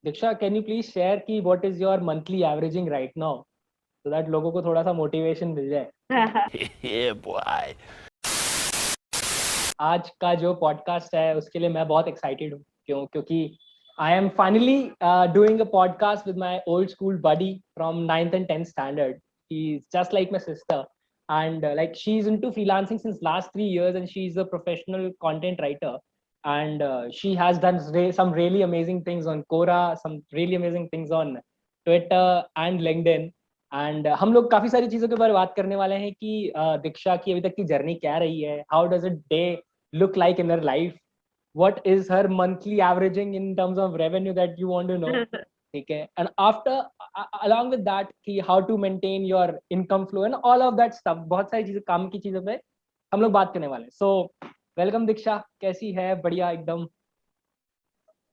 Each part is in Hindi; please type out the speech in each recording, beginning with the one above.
Diksha, can you please share कि what is your monthly averaging right now so that लोगों को थोड़ा सा motivation मिल जाए. Yeah, boy. आज का जो पॉडकास्ट है उसके लिए मैं बहुत एक्साइटेड हूँ. क्योंकि I am finally doing a podcast with my old school buddy from 9th and 10th standard. He's just like my sister, and like she's into freelancing since last 3 years, and she's a professional content writer. And she has done some really amazing things on Quora, some really amazing things on Twitter and LinkedIn. And हम लोग काफी सारी चीजों के बारे में बात करने वाले हैं कि दीक्षा की अभी तक की जर्नी क्या रही है, how does a day look like in her life, what is her monthly averaging in terms of revenue that you want to know. ठीक है, and after along with that कि how to maintain your income flow and all of that stuff, बहुत सारी चीजें, काम की चीजों पे हम लोग बात करने वाले हैं. So वेलकम दीक्षा, कैसी है? बढ़िया एकदम.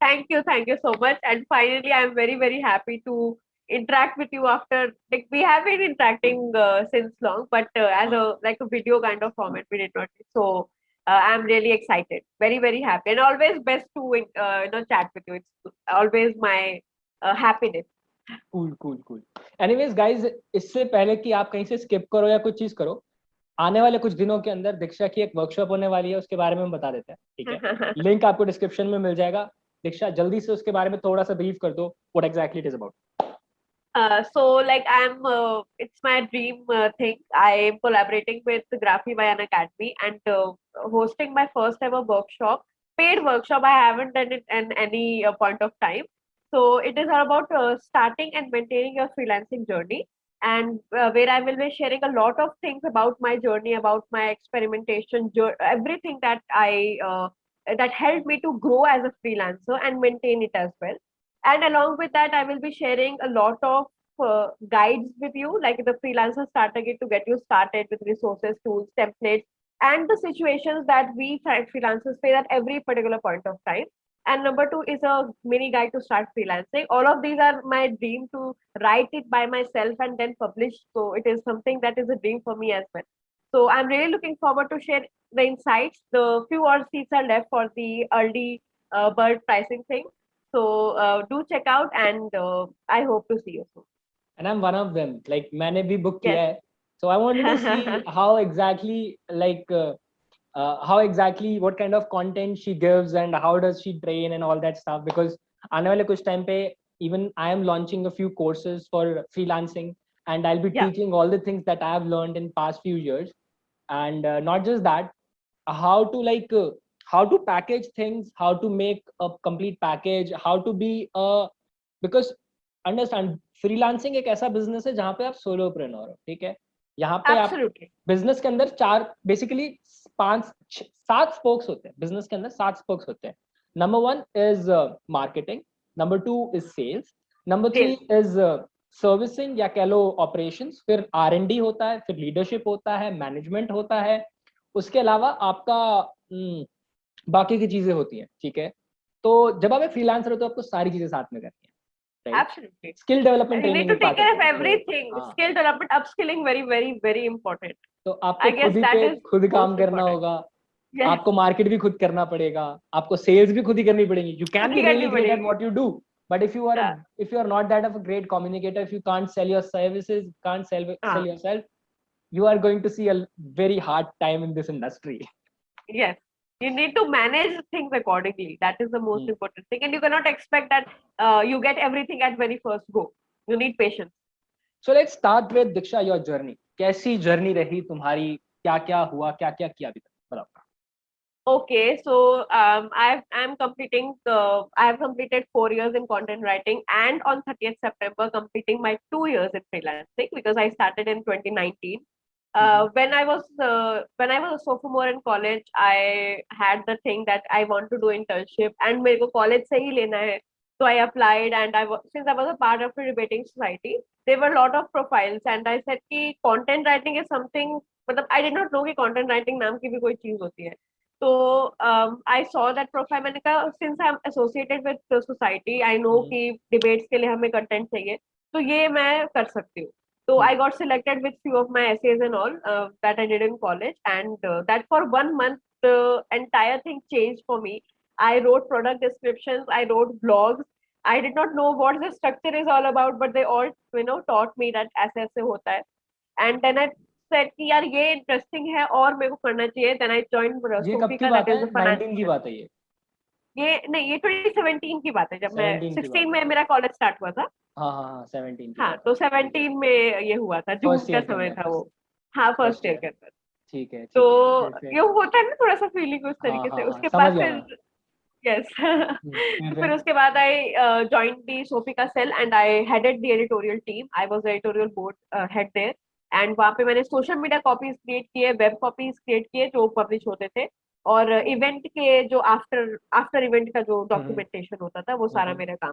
Thank you so much. And finally, I'm very happy to interact with you after, like, we have been interacting since long, but as a video kind of format, we did not. So I'm really excited, very happy, and always best to chat with you. It's always my happiness. Cool. Anyways guys, इससे पहले कि आप कहीं से स्किप करो या कुछ चीज करो, आने वाले कुछ दिनों के अंदर दीक्षा की एक वर्कशॉप होने वाली है, उसके बारे में हम बता देते हैं. ठीक है, लिंक आपको डिस्क्रिप्शन में मिल जाएगा. दीक्षा जल्दी से उसके बारे में थोड़ा सा ब्रीफ कर दो, what exactly it is about. So like it's my dream thing. I am collaborating with Graphy by an Academy and hosting my first ever workshop, paid workshop. I haven't done it in any point of time. So it is all about starting and maintaining your freelancing journey, and where I will be sharing a lot of things about my journey, about my experimentation, everything that that helped me to grow as a freelancer and maintain it as well. And along with that, I will be sharing a lot of guides with you, like the freelancer starter kit to get you started with resources, tools, templates, and the situations that we freelancers face at every particular point of time. And number two is a mini guide to start freelancing. All of these are my dream to write it by myself and then publish. So it is something that is a dream for me as well. So I'm really looking forward to share the insights. The few odd seats are left for the early bird pricing thing. So do check out, and I hope to see you soon. And I'm one of them. Like मैंने भी book किया Yes. है. So I wanted to see how exactly how exactly what kind of content she gives and how does she train and all that stuff, because आने वाले कुछ time पे even I am launching a few courses for freelancing, and I'll be Yeah. teaching all the things that I have learned in past few years. And not just that, how to how to package things, how to make a complete package, how to be a, because understand, freelancing एक ऐसा बिजनेस है जहां पे आप सोलोप्रेन्योर हो. ठीक है, यहाँ पे आप Absolutely. बिजनेस के अंदर चार बेसिकली 7 स्पोक्स होते हैं. बिजनेस के अंदर 7 स्पोक्स होते हैं. Number 1 is marketing, number 2 is sales, number 3 is servicing या कह लो ऑपरेशंस, फिर R&D होता है, फिर लीडरशिप होता है, मैनेजमेंट होता है, उसके अलावा आपका बाकी की चीजें होती हैं. ठीक है, तो जब आप एक फ्रीलांसर हो तो आपको सारी चीजें साथ में करनी है. Right? Absolutely. Skill development You need training to is take part care of of it. everything. हाँ. Skill development, upskilling, very important. तो आपको I guess खुद ही that पे is खुद काम most करना important. होगा. Yes. आपको मार्केट भी खुद करना पड़ेगा, आपको सेल्स भी खुद ही करनी पड़ेगी. You can खुद be ही करनी really great at पड़ेगी. what you do, but if you are Yeah. if you are not that of a great communicator, if you can't sell your services, can't sell yourself, you are going to see a very hard time in this industry. Yes. You need to manage things accordingly. That is the most important thing, and you cannot expect that you get everything at very first go. You need patience. So let's start with Diksha, your journey. कैसी जर्नी रही तुम्हारी, क्या क्या हुआ, क्या क्या किया अभी तक, बताओ. Okay, so I'm completing. I have completed 4 years in content writing, and on 30th September, completing my 2 years in freelancing because I started in 2019. When I was a sophomore in college, I had the thing that I want to do internship, and मेरे को college से ही लेना है. So I applied, and since I was a part of a debating society, there were a lot of profiles, and I said कि content writing is something. मतलब I did not know कि content writing नाम की भी कोई चीज होती है. So I saw that profile. मैंने कहा since I'm associated with the society, I know कि debates के लिए हमें content चाहिए, तो ये मैं कर सकती हूँ. So I got selected with few of my essays and all that I did in college, and that for 1 month the entire thing changed for me. I wrote product descriptions, I wrote blogs, I did not know what the structure is all about, but they all taught me that ऐसे ऐसे होता है. And then I said कि यार ये interesting है और मेरे को करना चाहिए. Then I joined ये कब की Sofika, बात that है? is the 19 की financial. बात है ये? ये नहीं, ये 2017 की बात है, जब मैं 17 की बात 16 है। में मेरा कॉलेज स्टार्ट हुआ था. हाँ हाँ हाँ 17 की हाँ, बात है। तो 17 में ये हुआ था, जून फर्स्ट का ईयर के समय अंदर, था वो. हाँ, फर्स्ट फर्स्ट ईयर ईयर। के अंदर. ठीक है तो ठीक है, फिर ये होता है ना थोड़ा सा फीलिंग उस हाँ तरीके से. हाँ हाँ उसके समझ बाद गया फिर मैं। यस तो फिर फिर उसके बाद आई जॉइंड दी सोफिका cell and I headed the editorial team. I was the editorial board head there. And वहाँ पे मैंने सोशल मीडिया कॉपीज क्रिएट किए, वेब कॉपीज क्रिएट किए जो पब्लिश होते थे, और इवेंट के जो आफ्टर आफ्टर इवेंट का जो डॉक्यूमेंटेशन होता था वो सारा मेरा काम.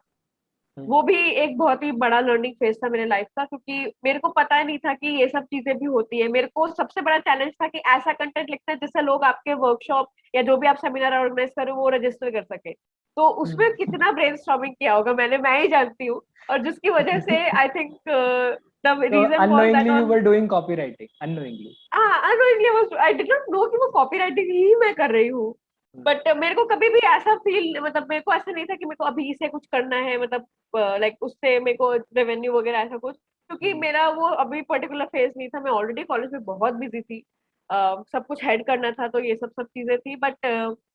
वो भी एक बहुत ही बड़ा लर्निंग फेज था मेरे लाइफ का, क्योंकि मेरे को पता ही नहीं था कि ये सब चीजें भी होती है. मेरे को सबसे बड़ा चैलेंज था कि ऐसा कंटेंट लिखना है जिससे लोग आपके वर्कशॉप या जो भी आप सेमिनार ऑर्गेनाइज करो वो रजिस्टर कर सके. तो उसमें कितना ब्रेनस्टॉर्मिंग किया होगा मैंने, मैं ही जानती हूँ. और जिसकी वजह से आई थिंक द तो reason was that unknowingly you on were doing copywriting, unknowingly? Unknowingly I did not know कि वो कॉपीराइटिंग ही मैं कर रही हूँ. बट मेरे को कभी भी ऐसा फील, मतलब मेरे को ऐसा नहीं था कि मेरे को अभी इसे कुछ करना है, मतलब लाइक उससे मेरे को रेवेन्यू वगैरह ऐसा कुछ, क्योंकि मेरा वो अभी पर्टिकुलर फेज नहीं था. मैं ऑलरेडी कॉलेज में बहुत बिजी थी. सब कुछ हेड करना था, तो ये सब सब चीजें थी. बट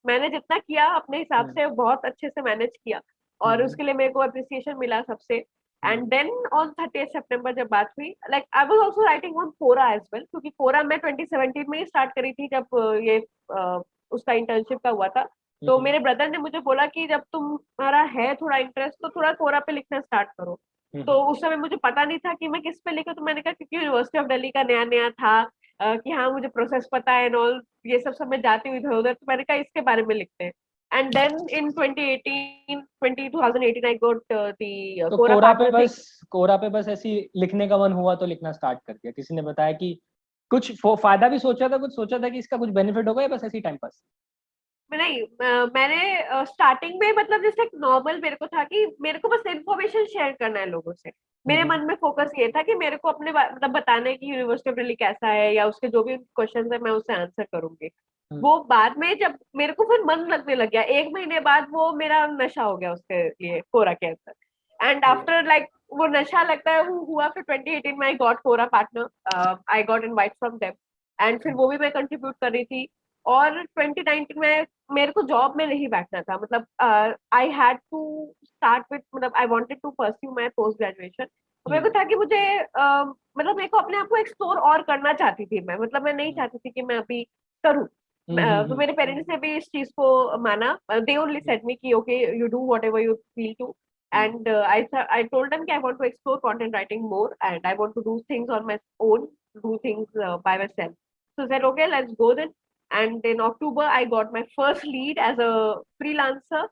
मैंने जितना किया अपने हिसाब से बहुत अच्छे से मैनेज किया, और उसके लिए मेरे को अप्रिसिएशन मिला सबसे. एंड देन ऑन 30 सितंबर जब बात हुई, like I was also writing on Quora as well, क्योंकि कोरा मैं 2017 में ही स्टार्ट करी थी, जब ये उसका इंटर्नशिप का हुआ था. तो मेरे ब्रदर ने मुझे बोला कि जब तुम्हारा है थोड़ा इंटरेस्ट तो थोड़ा कोरा पे लिखना स्टार्ट करो. तो उस समय मुझे पता नहीं था कि मैं किस पे लिखूं. तो मैंने कहा, क्योंकि यूनिवर्सिटी ऑफ दिल्ली का नया नया था, कि हाँ मुझे प्रोसेस पता है एंड ऑल, ये सब मैं जाती हुई इधर उधर, तो मैंने कहा इसके बारे में लिखते हैं. And then in 2018 I got the तो कोरा पार्टनर थिंग. कोरा पे बस ऐसी लिखने का मन हुआ तो लिखना स्टार्ट कर दिया? किसी ने बताया कि कुछ फायदा भी सोचा था, कुछ सोचा था कि इसका कुछ बेनिफिट होगा, या बस ऐसी टाइम पास? नहीं, मैंने स्टार्टिंग में, मतलब जैसे नॉर्मल मेरे को था कि मेरे को बस इन्फॉर्मेशन शेयर करना है लोगों से. मेरे मन में फोकस ये था कि मेरे को अपने मतलब बताना है कि यूनिवर्सिटी ऑफ दिल्ली कैसा है, या उसके जो भी क्वेश्चन है मैं उससे आंसर करूंगी. वो बाद में जब मेरे को फिर मन लगने लग गया, 1 महीने बाद वो मेरा नशा हो गया उसके लिए, कोरा के अंदर. एंड आफ्टर लाइक वो नशा लगता है वो हुआ. फिर 2018 में I got Quora partner, I got invite from them. And फिर वो भी मैं कंट्रीब्यूट कर रही थी. और 2019 में मेरे को जॉब में नहीं बैठना था, मतलब I had to start with, मतलब I wanted to pursue my post graduation. मेरे को था कि मुझे मतलब मेरे को अपने आप को एक्सप्लोर और करना चाहती थी मैं, मतलब मैं नहीं चाहती थी कि मैं अभी करूँ. तो मेरे पेरेंट्स ने भी इस चीज को माना. दे ओनली सेड मी कि okay you do whatever you feel to. And I told them that I want to explore content writing more, and I want to do things on my own, do things by myself. So I said, okay, let's go then. And in October, I got my first lead as a freelancer.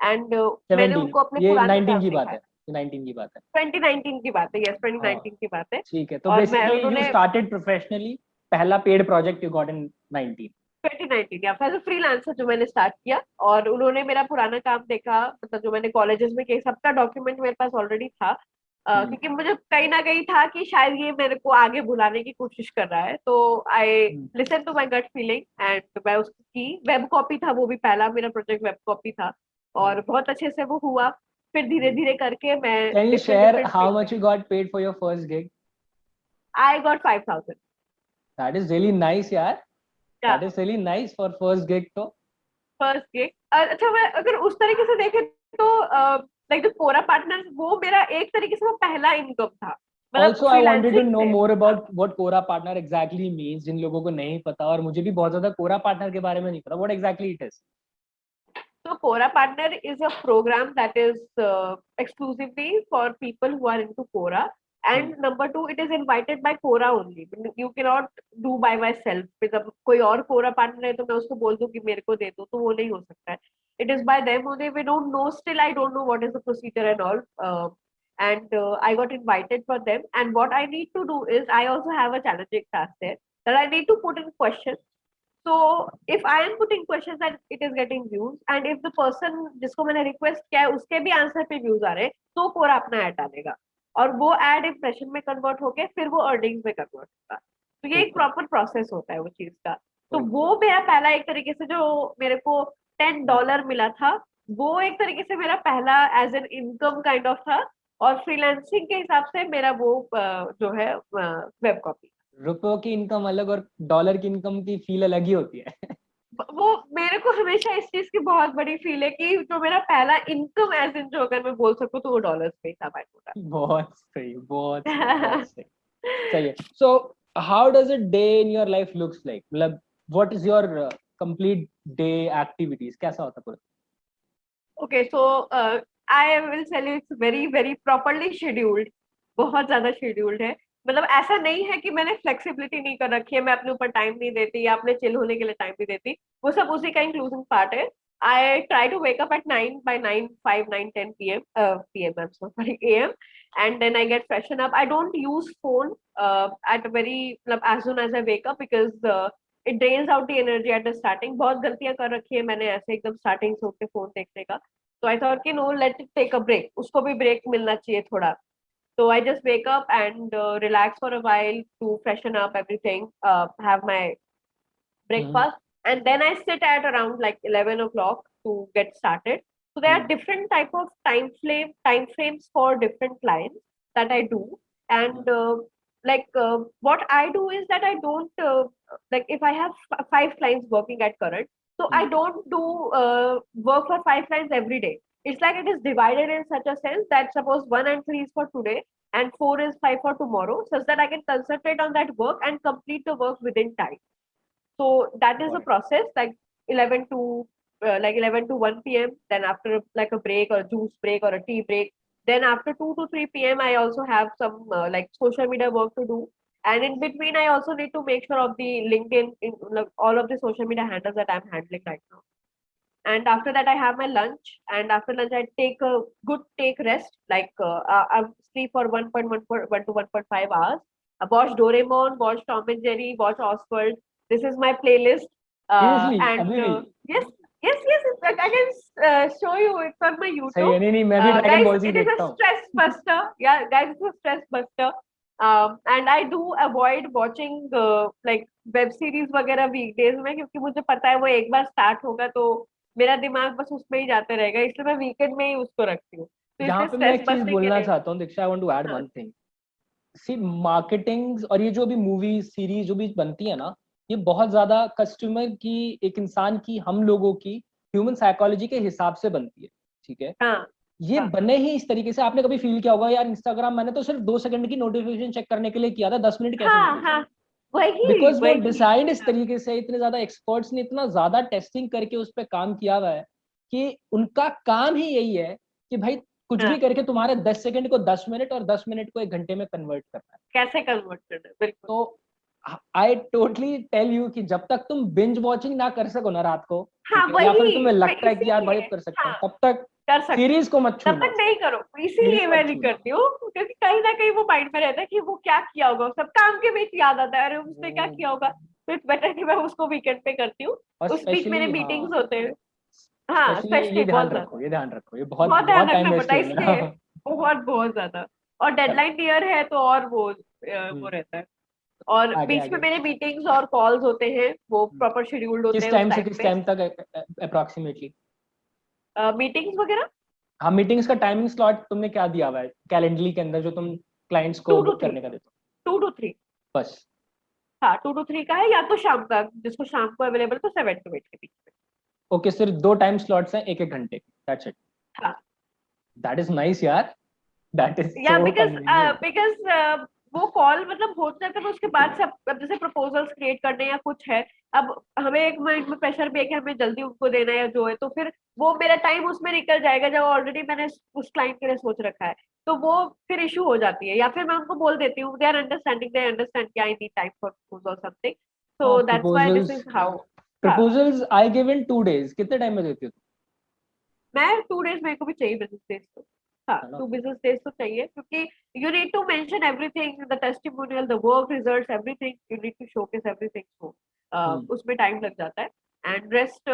And मैंने 17? उनको अपने ये पुराने 19 काम की बात दिखाए. है? ये 19 की बात है? 2019 की बात है, yes, हाँ 2019 की बात है. ठीक है. तो और मैं बेसिकली यू उन्होंने स्टार्टेड प्रोफेशनली, पहला paid project you got in 19? 2019 या फिर फ्रीलांसर जो मैंने स्टार्ट किया, और उन्होंने मेरा पुराना काम देखा, मतलब जो मैंने कॉलेजेस में किया, सबका डॉक्यूमेंट मेरे पास ऑलरेडी था. क्योंकि मुझे कहीं ना कहीं था कि शायद ये मेरे को आगे बुलाने की कोशिश कर रहा है. तो I listen to my gut feeling, and मैं उसकी वेब कॉपी था, वो भी पहला मेरा प्रोजेक्ट वेब कॉपी था, और बहुत अच्छे से वो हुआ. फिर धीरे धीरे करके मैं can you different share different how much you got paid for your first gig? I got 5,000. That is really nice यार. That is really nice for first gig. तो फर्स्ट गिग. अच्छा, मैं अगर उस तरीके से देखे तो लाइक जो कोरा पार्टनर, वो मेरा एक तरीके से वो पहला इनकम था. मतलब also I wanted to freelancing know से. more about what Quora partner exactly means, जिन लोगों को नहीं पता, और मुझे भी बहुत ज्यादा Quora partner के बारे में नहीं पता. What exactly it is? So Quora Partner is a program that is exclusively for people who are into Quora. And number two, it is invited by Quora only. You cannot do by myself. मतलब कोई और Quora partner है तो मैं उसको बोल दूं कि मेरे को दे दो, तो वो नहीं हो सकता है. It is by them only. We don't know. Still, I don't know what is the procedure and all. And I got invited for them. And what I need to do is, I also have a challenging task there, that I need to put in questions. So if I am putting questions and it is getting views, and if the person जिसको मैंने request किया है उसके भी आंसर पे व्यूज आ रहे हैं, तो कोरा अपना ऐड डालेगा, और वो ऐड इम्प्रेशन में कन्वर्ट होके फिर वो अर्निंग्स में कन्वर्ट होगा. तो ये एक प्रॉपर प्रोसेस होता है वो चीज का. तो वो मेरा पहला एक तरीके से जो मेरे को $10 मिला था, वो एक तरीके से मेरा पहला as an income kind of था, और फ्रीलांसिंग के हिसाब से मेरा वो जो है वेब कॉपी। रुपयों की इनकम अलग और डॉलर की इनकम की फील अलग ही होती है। वो मेरे को हमेशा इस चीज की बहुत बड़ी फील है कि जो मेरा पहला इनकम एज इन जो अगर मैं बोल सकूं तो वो डॉलर्स में था भाई बहुत सही, बहुत सही, बहुत पूरा। सही। सही है। So how does a day in your life looks like, मतलब what is your complete day activities, कैसा होता है पूरा? Okay, so I will tell you it's very very properly scheduled, बहुत ज्यादा शेड्यूल्ड है। मतलब ऐसा नहीं है कि मैंने फ्लेक्सिबिलिटी नहीं कर रखी है, मैं अपने ऊपर टाइम नहीं देती या अपने चिल होने के लिए टाइम नहीं देती, वो सब उसी का इंक्लूसिव पार्ट है। I try to wake up at 9 by 9, 5, 9, 10 p.m. p.m. I'm so sorry, a.m. And then I get freshen up. I don't use phone at a very as soon as I wake up, because it drains out the energy at the starting. बहुत गलतियां कर रखी है मैंने ऐसे एकदम स्टार्टिंग से उठ के फोन देखने का। तो आई थॉट कि no, let it take a break, उसको भी ब्रेक मिलना चाहिए थोड़ा। So I just wake up and relax for a while to freshen up everything, have my hmm. breakfast, and then I sit at around like 11 o'clock to get started. So there are different type of time frames for different clients that I do, and what I do is that I don't like if I have 5 clients working at current, so I don't do work for 5 clients every day. It's like it is divided in such a sense that suppose 1 and 3 is for today and 4 is 5 for tomorrow, such that I can concentrate on that work and complete the work within time. So that is the process, like 11 to 11 to 1 p.m. Then after like a break or a juice break or a tea break. Then after 2 to 3 p.m. I also have some like social media work to do. And in between, I also need to make sure of the LinkedIn, in like, all of the social media handles that I'm handling right now. And after that, I have my lunch. And after lunch, I take a good take rest, like I sleep for 1 to 1.5 hours. I watch Doraemon, watch Tom and Jerry, watch Oswald. This is my playlist. Seriously And अभी भी? yes, yes, yes. In fact, I can show you. It's on my सही YouTube. है। नहीं नहीं, मैं भी dragon Guys, ball Z it is a देखता हूँ। stress buster. Yeah, guys, it's a stress buster. And I do avoid watching like web series वगैरह वीकडेज में, क्योंकि मुझे पता है वो एक बार स्टार्ट होगा तो मेरा दिमाग बस उसमें ही जाते रहेगा, इसलिए मैं वीकेंड में ही उसको रखती हूँ। तो यहाँ इसलिए पे मैं स्ट्रेस एक चीज बस्टिंग के बोलना लिए। चाहता हूँ दीक्षा, आई वांट टू ऐड हाँ वन थिंग। सी मार्केटिंग और ये जो भी मूवी सीरीज जो भी बनती है ना, ये बहुत ज्यादा कस्टमर की, एक इंसान की, हम लोगों की ह्यूमन साइकोलॉजी के हिसाब से बनती है। ठीक है? हाँ ये हाँ बने ही इस तरीके से। आपने कभी फील किया होगा यार, इंस्टाग्राम मैंने तो सिर्फ 2 सेकंड की नोटिफिकेशन चेक करने के लिए किया था, 10 मिनट कैसे हाँ निकल हाँ, जाए? वही बिकॉज वो वही। डिजाइन इस तरीके से, इतने ज्यादा एक्सपर्ट्स ने इतना ज्यादा टेस्टिंग करके उस पर काम किया हुआ है कि उनका काम ही यही है कि भाई कुछ भी हाँ, करके तुम्हारे 10 सेकंड को 10 मिनट और 10 मिनट को 1 घंटे में कन्वर्ट करना है। कैसे कन्वर्ट करना है, बिल्कुल। तो आई टोटली टेल यू कि जब तक तुम बिंज वॉचिंग ना कर सको ना रात को, हाँ ठीक है, या फिर वही, तुम्हें मैं लगता है कि यार भाई इसीलिए, अब कर सकता हूँ, हाँ तब तक कर सकते हैं, सीरीज को मत तब छूना। तक नहीं करो। इसीलिए सीरीज मैं मत नहीं छूना। करती हूँ, क्योंकि कहीं ना कहीं वो माइंड में रहता है कि वो क्या किया होगा, सब काम के बीच याद आता है, अरे उसने क्या किया होगा। तो इट्स बेटर कि मैं उसको वीकेंड पे करती हूँ। और उस बीच मेरे स्पेशली, हाँ, मीटिंग्स होते हैं। हाँ, स्पेशली ये स्पेशली ध्यान बहुत ज्यादा, रखो, ये ध्यान रखो, ये बहुत बहुत ध्यान बहुत टाइम रखना वेस्ट पड़ता है हो इसलिए, गया। बहुत बहुत ज्यादा। और डेडलाइन नियर है तो और वो रहता है। और आगे बीच में आगे। मेरे मीटिंग्स और कॉल्स होते हैं, वो प्रॉपर शेड्यूल्ड होते किस हैं उस टाइम से टाइम किस पे। टाइम तक अप्रोक्सीमेटली? मीटिंग्स वगैरह हाँ, मीटिंग्स का टाइमिंग स्लॉट तुमने क्या दिया हुआ है कैलेंडली के अंदर, जो तुम क्लाइंट्स को टू टू बुक थ्री करने का देते 2 to 3। हो? बस। हाँ, 2 to 3 का है, या तो शाम का, जिसको शाम को अवेलेबल तो 7 to 8 के बीच में। ओके, सिर्फ 2 टाइम स्लॉट्स हैं, 1-1 घंटे, दैट्स इट। हाँ, दैट इज नाइस यार, दैट इज या सो बिकॉज कन्वीनियंट। बिकॉज वो कॉल मतलब हो जाता है, उसके बाद सब अब जैसे प्रपोजल्स क्रिएट करने या कुछ है, अब हमें एक माइंड में प्रेशर भी है कि हमें जल्दी उनको देना है या जो है, तो फिर वो मेरा टाइम उसमें निकल जाएगा जब ऑलरेडी मैंने उस क्लाइंट के लिए सोच रखा है। तो वो फिर इशू हो जाती है, या फिर मैं उनको बोल देती हूँ, दे अंडरस्टैंड कि I need time for propose or something. हाँ, so that's why this proposals, is how. हाँ, proposals I give in 2 days, कितने टाइम में देती हो मैं 2 days मेरे को भी चाहिए बिजनेस डेज तो। हाँ, तुम? है ना? 2 business days तो चाहिए, क्योंकि you need to mention everything, the testimonial, the work results, everything you need to showcase everything. तो उसमें टाइम लग जाता है। एंड रेस्ट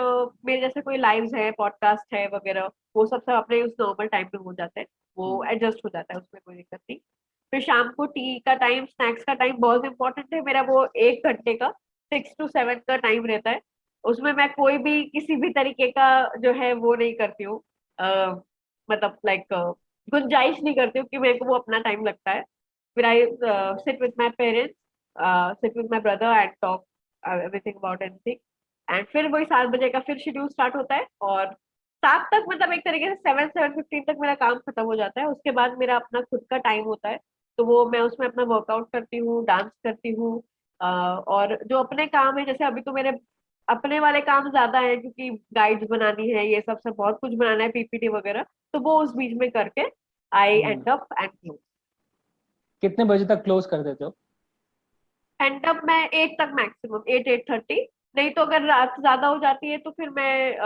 मेरे जैसे कोई लाइव्स है, पॉडकास्ट है वगैरह, वो सब सब अपने उस नॉर्मल टाइम पे हो जाते हैं, वो एडजस्ट हो जाता है, उसमें कोई दिक्कत नहीं। फिर शाम को टी का टाइम, स्नैक्स का टाइम बहुत इंपॉर्टेंट है मेरा, वो 1 घंटे का 6 to 7 का टाइम रहता है। उसमें मैं कोई भी किसी भी तरीके का जो है वो नहीं करती हूँ, मतलब लाइक गुंजाइश नहीं करती हूँ कि मेरे को वो अपना टाइम लगता है। फिर I sit with my parents, sit with my brother and talk everything about anything. And फिर वही 7 बजे का फिर शेड्यूल स्टार्ट होता है, और 7 तक मतलब एक तरीके से 7-7:15 तक मेरा काम खत्म हो जाता है। उसके बाद मेरा अपना खुद का टाइम होता है, तो वो मैं उसमें अपना वर्कआउट करती हूँ, डांस करती हूँ। और जो अपने काम है, जैसे अभी तो मेरे अपने वाले काम ज्यादा है क्योंकि गाइड्स बनानी है, ये सब बहुत कुछ बनाना है, पीपीटी वगैरह, तो वो उस बीच में करके I hmm. End up and close. कितने बजे तक क्लोज कर देते हो? एंड अप मैं 8 तक मैक्सिमम, 8-8:30। नहीं तो अगर रात ज्यादा हो जाती है तो फिर मैं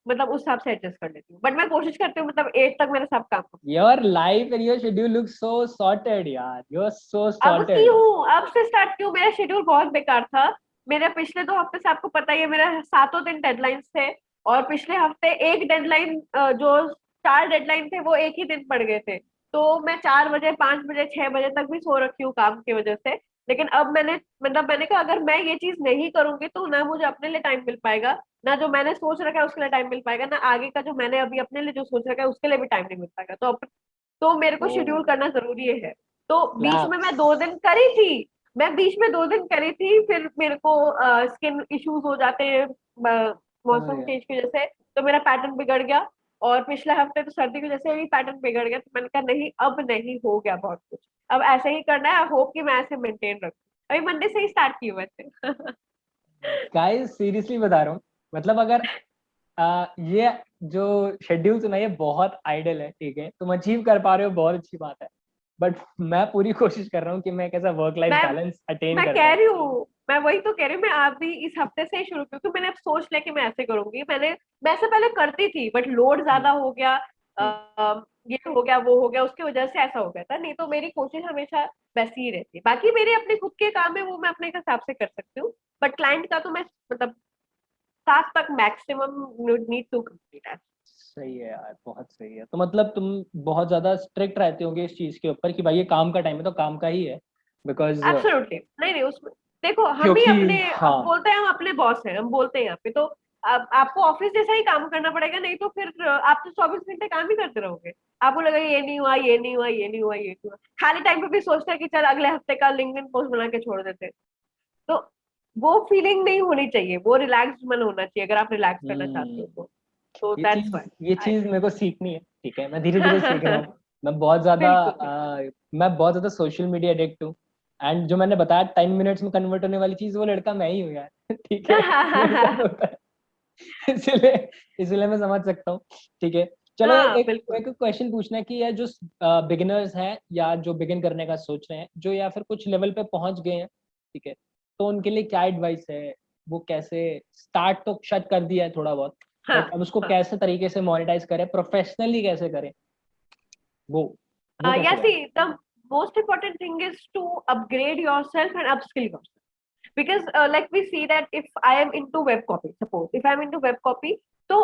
मतलब उस हिसाब से एडजस्ट कर लेती हूँ, बट मैं कोशिश करती हूँ मतलब 8 तक मेरा सब काम हो। Your life and your schedule look so sorted यार, यू आर सो अब की सॉर्टेड। हूँ, अब से स्टार्ट की हूँ। मेरा शेड्यूल बहुत बेकार था। मेरे पिछले 2 हफ्ते से आपको पता ही है, मेरा 7 दिन डेडलाइंस थे, और पिछले हफ्ते एक डेडलाइन, जो 4 डेडलाइन थे वो एक ही दिन पड़ गए थे। तो मैं 4 बजे, 5 बजे, 6 बजे तक भी सो रखी हूँ काम की वजह से। लेकिन अब मैंने कहा अगर मैं ये चीज नहीं करूंगी तो ना मुझे अपने लिए टाइम मिल पाएगा, ना जो मैंने सोच रखा है उसके लिए टाइम मिल पाएगा, ना आगे का जो मैंने अभी अपने लिए जो सोच रखा है उसके लिए भी टाइम नहीं मिल पाएगा। तो मेरे को ओ, शेड्यूल करना जरूरी है। तो बीच में मैं क्लैप्स। 2 दिन करी थी, मैं बीच में 2 दिन करी थी, फिर मेरे को स्किन इश्यूज हो जाते हैं समझ मौसम गया। चेंज की वजह से, तो मेरा पैटर्न बिगड़ गया। और पिछले हफ्ते तो सर्दी की वजह से भी पैटर्न बिगड़ गया, तो मैंने कहा नहीं, अब नहीं, हो गया बहुत कुछ, अब ऐसे ही करना है। होप कि मैं ऐसे मेंटेन रखूं। अभी मंडे से ही स्टार्ट की हूँ वैसे। गाइस सीरियसली बता रहा हूँ, मतलब अगर ये जो शेड्यूल सुना ये बहुत आइडियल है, ठीक है, तुम अचीव कर पा रहे हो, बहुत अच्छी बात है। बट मैं पूरी कोशिश कर रहा हूँ कि मैं कैसा वर्क लाइफ मैं बैलेंस अटेन मैं कर कह पाऊँ। रही हूँ, मैं वही तो कह रही हूँ, मैं आप भी इस हफ्ते से ही शुरू की, क्योंकि मैंने अब सोच लिया कि मैं ऐसे करूंगी। मैं ऐसे पहले करती थी, बट लोड हम्म, ज्यादा हो गया, हम्म। ये हो गया, वो हो गया, उसकी वजह से ऐसा हो गया था। नहीं तो मेरी कोशिश हमेशा वैसी ही रहती है। बाकी मेरे अपने खुद के काम है, वो मैं अपने हिसाब से कर सकती हूँ, बट क्लाइंट का तो मैं मतलब 7 तक मैक्सिमम नीड टू कम्प्लीट। सही है यार, बहुत सही है। तो मतलब तुम बहुत ज्यादा स्ट्रिक्ट रहते होगे इस चीज के ऊपर कि भाई ये काम का टाइम है तो काम का ही है, बिकॉज एब्सोल्युटली, नहीं नहीं, उसमें देखो, हम ही क्योंकि अपने, अब हाँ। बोलते हैं हम अपने बॉस हैं, हम बोलते हैं यहाँ पे तो अब आपको ऑफिस जैसा ही काम करना पड़ेगा, नहीं तो फिर आप तो 24 घंटे काम ही करते रहोगे। आपको लगेगा ये नहीं हुआ, ये नहीं हुआ, ये नहीं हुआ, ये नहीं हुआ। खाली टाइम पे भी सोचते हैं कि चल अगले हफ्ते का लिंक्डइन पोस्ट बना के छोड़ देते हैं। तो वो फीलिंग नहीं होनी चाहिए, वो रिलैक्स मन होना चाहिए अगर आप रिलैक्स करना चाहते हम्म। हो तो दैट्स ये व्हाई चीज मेरे को सीखनी है, ठीक है, मैं धीरे धीरे सीख रहा हूँ। मैं बहुत ज्यादा बिल्कुल बिल्कुल। मैं बहुत ज्यादा सोशल मीडिया एडिक्ट हूँ। एंड जो मैंने बताया 10 मिनट्स में कन्वर्ट होने वाली चीज, वो लड़का मैं ही हूँ यार। ठीक है, मेरे साथ होता है। इसलिए इसलिए मैं समझ सकता हूँ। ठीक है, चलो हाँ एक बिल्कुल। एक क्वेश्चन पूछना है कि यार जो बिगिनर्स हैं या जो बिगिन करने का सोच रहे हैं, जो या फिर कुछ लेवल पे पहुंच गए हैं, ठीक है, तो उनके लिए क्या एडवाइस है? वो कैसे स्टार्ट तो शायद कर दिया है थोड़ा बहुत, हाँ बट अब उसको हाँ। कैसे तरीके से मोनेटाइज करें, प्रोफेशनली कैसे करें, वो वो कैसे Yeah, करें? see, the most important thing is to upgrade yourself and upskill yourself. Because like we see that if I am into web copy, suppose if I'm into web copy, तो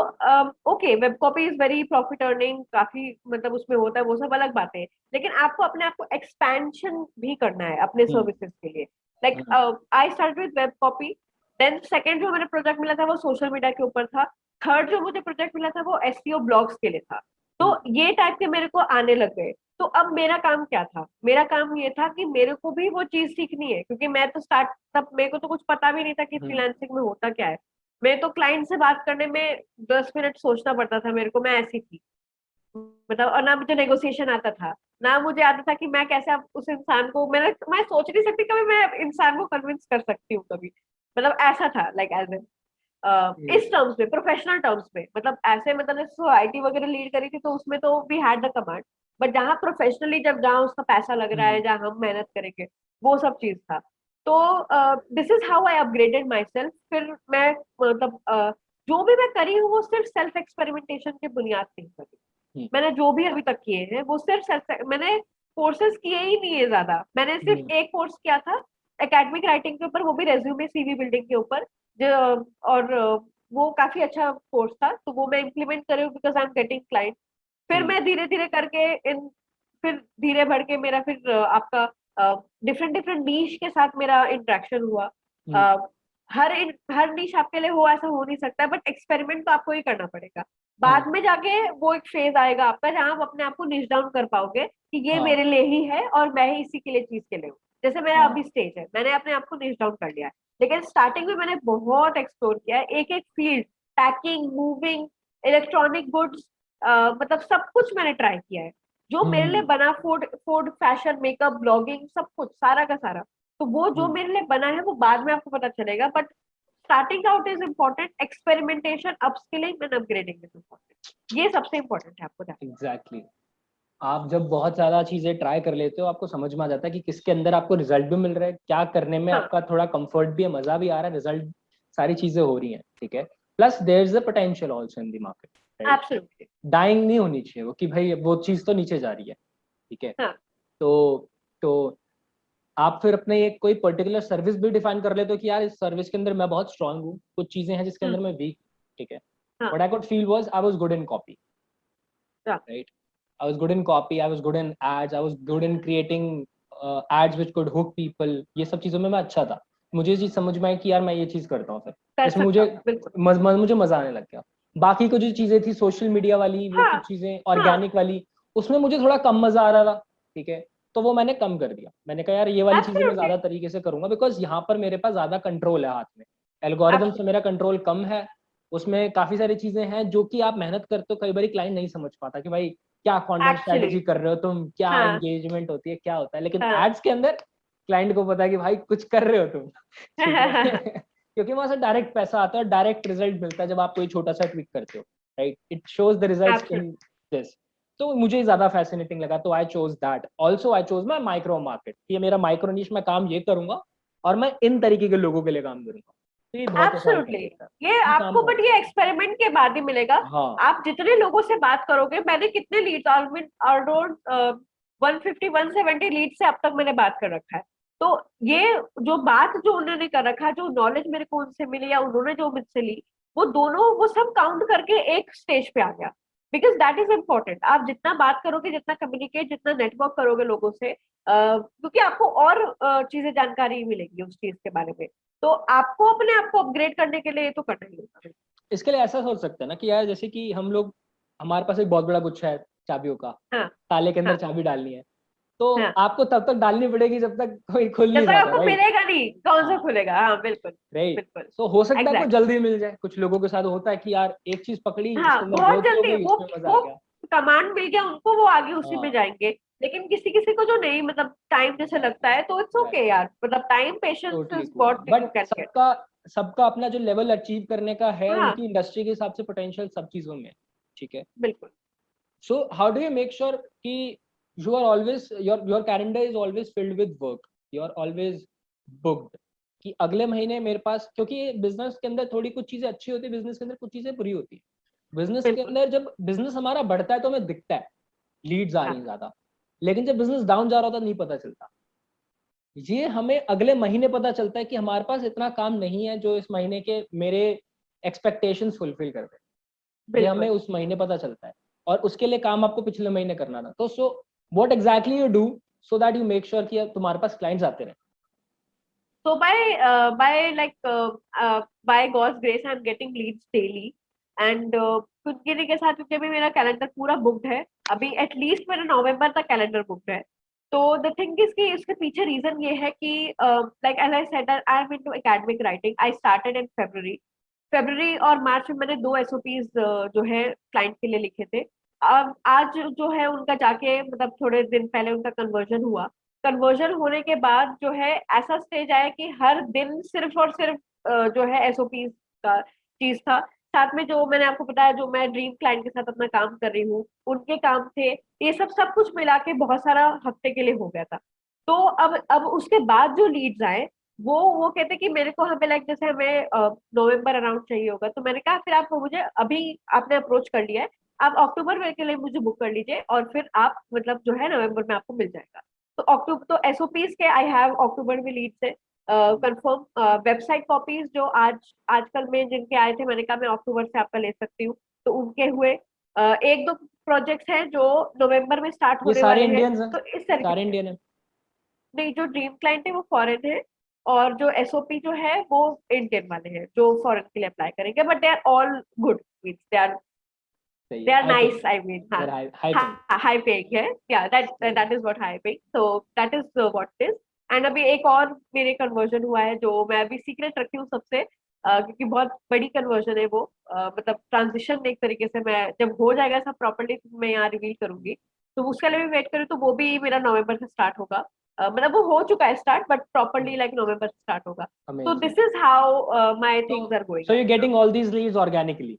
okay, web copy is very profit earning, काफी मतलब उसमें होता है, वो सब अलग बातें हैं। लेकिन आपको अपने आप को एक्सपेंशन भी करना है अपने हम्म। सर्विसेज के लिए। Like hmm. I start with web copy, then second जो मैंने प्रोजेक्ट मिला था वो सोशल मीडिया के ऊपर था, थर्ड जो मुझे प्रोजेक्ट मिला था वो एसईओ ब्लॉग्स के लिए था। तो हम्म। ये टाइप के मेरे को आने लग गए। तो अब मेरा काम क्या था, मेरा काम ये था कि मेरे को भी वो चीज सीखनी है, क्योंकि मैं तो स्टार्ट, तब मेरे को तो कुछ पता भी नहीं था कि हम्म। फ्रीलांसिंग में होता क्या है। मैं तो क्लाइंट से बात करने में 10 मिनट सोचना पड़ता था मेरे को, मैं ऐसी थी मतलब। और ना मुझे नेगोशिएशन आता था, ना मुझे आता था कि मैं कैसे अब उस इंसान को, मैं सोच नहीं सकती कभी मैं इंसान को कन्विंस कर सकती हूँ कभी। मतलब ऐसा था, लाइक एज एन इस टर्म्स में, प्रोफेशनल टर्म्स में, मतलब ऐसे, मतलब जैसे सोसाइटी वगैरह लीड करी थी तो उसमें तो we had the command, but जहाँ प्रोफेशनली, जब जहाँ उसका पैसा लग रहा है, हम्म। जहाँ हम मेहनत करेंगे, वो सब चीज था। तो this is how I upgraded my self. फिर मैं मतलब जो भी मैं करी हूँ वो सिर्फ सेल्फ एक्सपेरिमेंटेशन की बुनियाद पे ही करी। हम्म। मैंने जो भी अभी तक किए हैं वो सिर्फ सेल्फ, मैंने कोर्सेज किए ही नहीं है ज्यादा। मैंने सिर्फ हम्म। एक कोर्स किया था एकेडमिक राइटिंग के ऊपर, वो भी रेज्यूमे सीवी बिल्डिंग के ऊपर, और वो काफी अच्छा कोर्स था, तो वो मैं इम्प्लीमेंट कर रही हूँ because I am getting client. फिर हम्म। मैं धीरे धीरे करके इन फिर धीरे बढ़ के मेरा फिर आपका डिफरेंट डिफरेंट नीश के साथ मेरा इंटरेक्शन हुआ। हम्म। हर निश आपके लिए हो ऐसा हो नहीं सकता है, बट एक्सपेरिमेंट तो आपको ही करना पड़ेगा। बाद में जाके वो एक फेज आएगा आपका जहाँ आप अपने आप को निश डाउन कर पाओगे कि ये हाँ मेरे लिए ही है और मैं ही इसी के लिए चीज के लिए हूँ। जैसे मेरा हाँ अभी स्टेज है, मैंने अपने आप को निश डाउन कर लिया है, लेकिन स्टार्टिंग में मैंने बहुत एक्सप्लोर किया है एक एक field, packing, moving, electronic goods, मतलब सब कुछ मैंने ट्राई किया है जो मेरे लिए हम्म बना। Food food fashion, makeup, blogging, सब कुछ सारा का सारा। तो वो जो हम्म मेरे लिए बना है वो बाद में आपको पता चलेगा, but starting out is important. Experimentation, upskilling and upgrading is important. ये सबसे इम्पोर्टेंट है आपको ध्यान। एग्जैक्टली। आप जब बहुत ज्यादा चीजें ट्राई कर लेते हो आपको समझ में आ जाता है कि किसके अंदर आपको रिजल्ट भी मिल रहा है, क्या करने में हाँ, आपका थोड़ा कंफर्ट भी है, मजा भी आ रहा है, रिजल्ट सारी चीजें हो रही हैं, ठीक है। Plus there is a potential also in the market, right. Absolutely. Dying नहीं होनी चाहिए वो कि भाई वो चीज तो नीचे जा रही है, ठीक है। हाँ, तो तो आप फिर अपने एक कोई पर्टिकुलर सर्विस भी डिफाइन कर लेते हो कि यार इस सर्विस के अंदर मैं बहुत स्ट्रांग हूँ, कुछ चीजें हैं जिसके अंदर मैं वीक, ठीक है। हाँ, what I could feel was I was good in copy, हाँ, right? I was good in copy, I was good in ads, I was good in creating ads which could hook people. ये सब चीज़ों में मैं अच्छा था। मुझे ये चीज़ समझ में आई कि यार मैं ये चीज़ करता हूँ, फिर कर इसमें सकता मुझे हूँ बिल्कुल। मुझे मजा आने लग गया। बाकी को जो चीज़ें थी सोशल मीडिया वाली, वो हाँ, कुछ चीज़ें हाँ, ऑर्गेनिक वाली, उसमें मुझे थोड़ा कम मजा आ रहा था, ठीक है। तो वो मैंने कम कर दिया। मैंने कहा यार ये वाली चीज़ें मैं एब्सोल्युटली, ज़्यादा तरीके से करूंगा, बिकॉज यहाँ पर मेरे पास ज़्यादा कंट्रोल है हाथ में। एल्गोरिदम से मेरा कंट्रोल कम है। उसमें काफ़ी सारी चीज़ें हैं जो कि आप मेहनत करते हो, कई बार क्लाइंट नहीं समझ पाता कि भाई क्या कंटेंट एक्चुअली। स्ट्रेटेजी कर रहे हो तुम, क्या हाँ, एंगेजमेंट होती है, क्या होता है। लेकिन हाँ। एड्स के अंदर क्लाइंट को पता है कि भाई कुछ कर रहे हो तुम, ठीक है। क्योंकि वहां से डायरेक्ट पैसा आता है और डायरेक्ट रिजल्ट मिलता है जब आप कोई छोटा सा ट्विक करते हो, right. It shows the results in absolutely. This. तो मुझे ज्यादा फैसिनेटिंग लगा, तो I chose that. Also I chose my micro market, ये मेरा माइक्रो निश, मैं काम ये करूंगा और मैं इन तरीके के लोगों के लिए काम करूंगा। तो ये बहुत अच्छा एब्सोल्युटली। कंसेप्ट है, ये ये काम आपको, बहुत बट अच्छा ये एक्सपेरिमेंट के बाद ही मिलेगा। है। हाँ आप जितने लोगों से बात करोगे, मैंने कितने लीड्स, अराउंड 150-170 लीड से अब तक मैंने बात कर रखा है। तो ये जो बात जो उन्होंने कर रखा, जो नॉलेज मेरे को उनसे मिली या उन्होंने जो मुझसे ली, वो दोनों वो सब काउंट करके एक स्टेज पे आ गया। Because that is important. आप जितना बात करोगे, जितना कम्युनिकेट, जितना नेटवर्क करोगे लोगों से, क्योंकि आपको और चीजें जानकारी मिलेगी उस चीज के बारे में। तो आपको अपने आप को अपग्रेड करने के लिए ये तो करना ही होगा। इसके लिए ऐसा सोच सकते हैं ना कि यार जैसे कि हम लोग, हमारे पास एक बहुत बड़ा गुच्छा है चाबियों का, हाँ, ताले के अंदर हाँ, चाबी डालनी है, तो हाँ। आपको तब तक डालनी पड़ेगी जब तक कोई खुल जब नहीं तक जाता, आपको राइट। मिलेगा नहीं, कौन सा हाँ खुलेगा? हाँ, बिल्कुल। राइट। बिल्कुल। तो हो सकता है आपको एग्जैक्टली। जल्दी मिल जाए, कुछ लोगों के साथ होता है कि यार एक चीज पकड़ी, हाँ, उसके अंदर बहुत ग्रोथ हो जल्दी गई, वो उसमें मजा आ वो गया। कमांड मिल गया उनको, वो आगे उसी में हाँ जाएंगे। लेकिन किसी किसी को जो नहीं, मतलब टाइम जैसे लगता है, तो इट्स ओके यार, मतलब time, patience totally is cool, what you but can get. सबका सबका अपना जो लेवल अचीव करने का है, हाँ, उनकी इंडस्ट्री के हिसाब से पोटेंशियल सब चीजों में है, ठीक है। बिल्कुल। So how do you make sure कि you are always your calendar is always filled with work, you are always booked, कि अगले महीने मेरे पास, क्योंकि बिजनेस के अंदर थोड़ी कुछ चीजें अच्छी होती है, बिजनेस के अंदर कुछ चीजें बुरी होती है। बिजनेस के बिल्कुल। अंदर जब बिजनेस हमारा बढ़ता है तो हमें दिखता है, लीड्स आ रही हाँ, हैं ज्यादा। लेकिन जब बिजनेस डाउन जा रहा होता है नहीं पता चलता। ये हमें अगले महीने पता चलता है कि हमारे पास इतना काम नहीं है जो इस महीने के मेरे एक्सपेक्टेशंस फुलफिल कर दे। ये हमें बिल्कुल। उस महीने पता चलता है, और उसके लिए काम आपको पिछले महीने करना था। तो so what exactly you do so that you make sure कि तुम्हारे पास क्लाइंट्स आते रहे। So by like by God's grace, I'm getting leads daily, and कुंजगिरी के साथ क्योंकि अभी मेरा कैलेंडर पूरा बुक्ड है। अभी एटलीस्ट मेरा नवंबर तक कैलेंडर बुक्ड है। तो द थिंग इज कि इसके पीछे रीजन ये है कि like as I said, I am into academic writing. I started in February और मार्च में मैंने 2 एसओपीज जो है क्लाइंट के लिए लिखे थे। अब आज जो है उनका जाके, मतलब थोड़े दिन पहले उनका कन्वर्जन हुआ। कन्वर्जन होने के बाद जो है ऐसा स्टेज आया कि हर दिन सिर्फ और सिर्फ जो है एसओपी का चीज था। साथ में जो मैंने आपको बताया, जो मैं ड्रीम क्लाइंट के साथ अपना काम कर रही हूँ, उनके काम थे। ये सब सब कुछ मिला के बहुत सारा हफ्ते के लिए हो गया था। तो अब उसके बाद जो लीड्स आए, वो कहते कि मेरे को हमें लाइक जैसे हमें नवंबर अराउंड चाहिए होगा। तो मैंने कहा फिर आप मुझे अभी, आपने अप्रोच कर लिया है, आप अक्टूबर में के लिए मुझे बुक कर लीजिए और फिर आप मतलब जो है नवंबर में आपको मिल जाएगा। तो अक्टूबर तो एसओपीज के आई हैव अक्टूबर में लीड से कंफर्म। वेबसाइट कॉपीज जो आजकल में जिनके आए थे, मैंने कहा मैं अक्टूबर से आपका ले सकती हूँ, तो उनके हुए। एक दो प्रोजेक्ट्स हैं जो नवंबर में स्टार्ट ये होने सारे वाले हैं। इंडियंस हैं, तो इस तरीके सारे से, इंडियन हैं। नहीं, जो ड्रीम क्लाइंट है वो फॉरेन है, और जो एसओपी जो है वो इंडियन वाले हैं जो फॉरेन के लिए अप्लाई करेंगे, but they are all good, means they are nice, I mean हाँ हाई पेइंग है, या that is what high paying, so that is what is. And अभी एक और मेरे कन्वर्जन हुआ है जो मैं अभी सीक्रेट रखी हूँ सबसे, क्योंकि बहुत बड़ी कन्वर्जन है वो, मतलब ट्रांजिशन एक तरीके से, मैं जब हो जाएगा सब प्रॉपर्ली तो मैं यहाँ रिवील करूंगी, तो उसके लिए भी वेट करूँ, तो वो भी मेरा नवंबर से स्टार्ट होगा। मतलब वो हो चुका है start, but properly like November से स्टार्ट होगा। तो Amazing. This is how my things are So going. you're getting all these leads organically.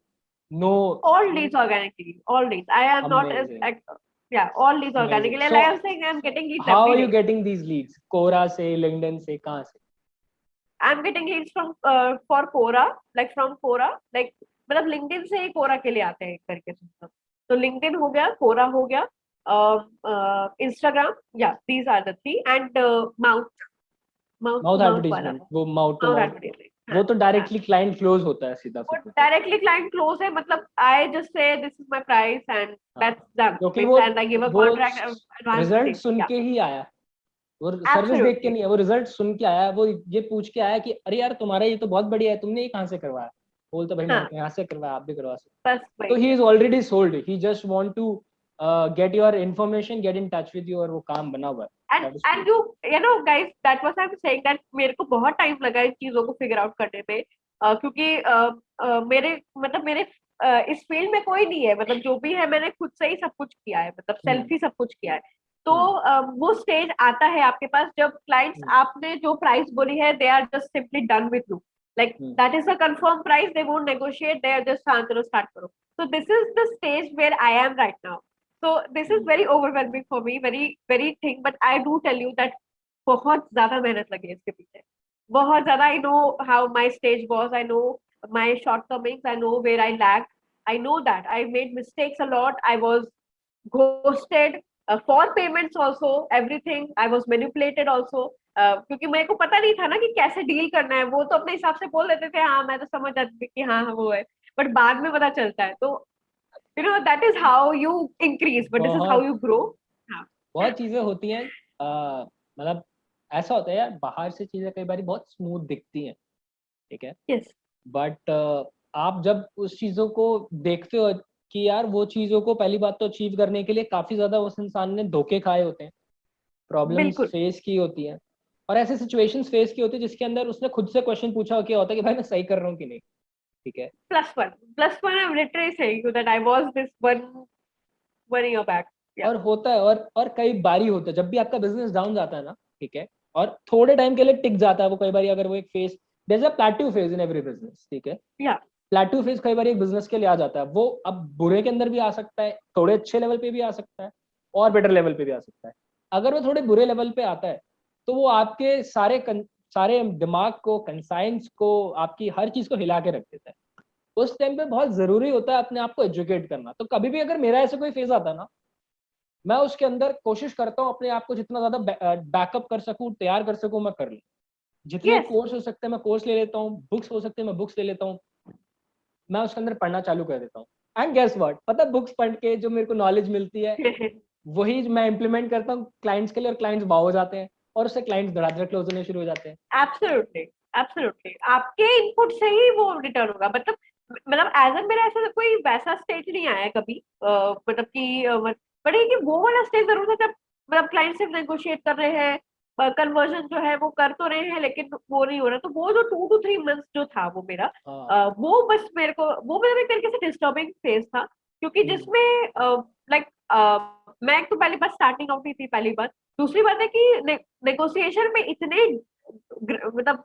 No. All leads organically, all leads. I am not as Amazing. yeah, all leads Amazing. organically. And like So I'm saying, I'm getting leads how every are you day. getting these leads? Quora से, LinkedIn से, कहाँ से? I'm getting leads from for Quora, like from Quora, like मतलब LinkedIn से ही Quora के लिए आते हैं एक तरीके से सब। तो LinkedIn हो गया, Quora हो गया, Instagram, yeah, these are the three, and mouth Mouth to mouth वाला, advertisement, वो mouth to mouth mouth, advertising, वो हाँ तो हाँ। directly client close होता है सीधा वो फिर तो। डायरेक्टली क्लाइंट क्लोज है, मतलब I just say this is my price and हाँ, दैट्स डन, क्योंकि means and I give a वो कॉन्ट्रैक्ट एडवांस रिजल्ट थिंग, सुन या के ही आया, वो सर्विस देख के एब्सोल्युटली, नहीं है, वो रिजल्ट सुन के आया, वो ये पूछ के आया कि अरे यार तुम्हारा ये तो बहुत बढ़िया है, तुमने ये कहाँ से करवाया? बोलता भाई मैंने हाँ तो यहाँ से करवाया, आप भी करवा सकते। बस तो वही ही है। Is already sold, he just want to get your information, get in touch with you, और वो काम बना हुआ है। And That is and you know guys, that was I am saying that मेरे को बहुत टाइम लगा इन चीजों को फिगर आउट करने में, क्योंकि मेरे मतलब मेरे इस फील्ड में कोई नहीं है, मतलब जो भी है मैंने खुद से ही सब कुछ किया है, मतलब हम्म, सेल्फ ही सब कुछ किया है। तो हम्म, वो स्टेज आता है आपके पास जब क्लाइंट्स हम्म, आपने जो प्राइस बोली है they are just simply done with you, like hmm, that is a confirm price, they won't negotiate, they are just हाँ चलो स्टार्ट करो। तो this is the stage where I am right now. So this is hmm. very overwhelming for me, very thing, but I do tell you that बहुत ज्यादा मेहनत लगी है इसके पीछे, बहुत ज्यादा। I know how my stage was, I know my shortcomings, I know where I lacked, I know that I made mistakes a lot, I was ghosted for payments also, everything, I was manipulated also, क्योंकि मेरे को पता नहीं था ना कि कैसे डील करना है, वो तो अपने हिसाब से बोल देते थे, हाँ मैं तो समझ जाती थी कि हाँ वो है, बट बाद में पता चलता है। तो you know that is how you increase, but this is how बहुत you grow। हाँ बहुत चीजें होती हैं, मतलब ऐसा होता है यार, बाहर से चीजें कई बार बहुत स्मूथ दिखती हैं, ठीक है, yes बट आप जब उस चीजों को देखते हो कि यार वो चीजों को पहली बात तो अचीव करने के लिए काफी ज्यादा उस इंसान ने धोखे खाए होते हैं, प्रॉब्लम्स बिल्कुल। फेस की होती हैं, और ऐसे सिचुएशंस फेस की होती है जिसके अंदर उसने खुद से क्वेश्चन पूछा क्या होता है कि भाई मैं सही कर रहा हूँ कि नहीं, ठीक है। plus one I'm literally saying you that I was this one year back, yeah और होता है, और कई बारी होता है जब भी आपका बिजनेस डाउन जाता है ना, ठीक है, और थोड़े टाइम के लिए टिक जाता है वो, कई बार अगर वो एक phase, there is a plateau phase in every business, ठीक है, yeah प्लेट्यू फेज कई बार एक बिजनेस के लिए आ जाता है, वो अब बुरे के अंदर भी आ सकता है, थोड़े अच्छे लेवल पे भी आ सकता है, और बेटर लेवल पे भी आ सकता है। अगर वो थोड़े बुरे लेवल पे आता है तो वो आपके सारे दिमाग को, कंसाइंस को, आपकी हर चीज को हिला के रख देता है। उस टाइम पे बहुत जरूरी होता है अपने आप को एजुकेट करना। तो कभी भी अगर मेरा ऐसा कोई फेज आता है ना, मैं उसके अंदर कोशिश करता हूँ अपने आप को जितना ज्यादा बैकअप कर सकूं, तैयार कर सकूं, मैं कर लूं। जितने yes कोर्स हो सकते हैं मैं कोर्स ले लेता हूँ, बुक्स हो सकते हैं मैं बुक्स ले लेता हूँ, मैं उसके अंदर पढ़ना चालू कर देता हूँ। एंड गेस व्हाट, पता है बुक्स पढ़ के जो मेरे को नॉलेज मिलती है वही मैं इंप्लीमेंट करता हूँ क्लाइंट्स के लिए, और क्लाइंट्स वाव हो जाते हैं, और उससे क्लाइंट्स धड़ाधड़ क्लोज होने शुरू हो जाते हैं। absolutely absolutely आपके इनपुट से ही वो रिटर्न होगा, मतलब एज एन मेरा ऐसा कोई वैसा स्टेज नहीं आया कभी, मतलब कि बट ये कि वो वाला स्टेज जरूर था जब मतलब क्लाइंट से नेगोशिएट कर रहे हैं, कन्वर्जन जो है वो कर तो रहे हैं लेकिन वो नहीं हो रहा, तो वो जो 2 to 3 months जो था वो मेरा, हाँ। वो बस मेरे को वो मेरा एक तरीके से डिस्टर्बिंग फेज था, क्योंकि जिसमें लाइक मैं एक तो पहली बार स्टार्टिंग आउट ही थी, पहली बार। दूसरी बात है कि नेगोशिएशन में इतने मतलब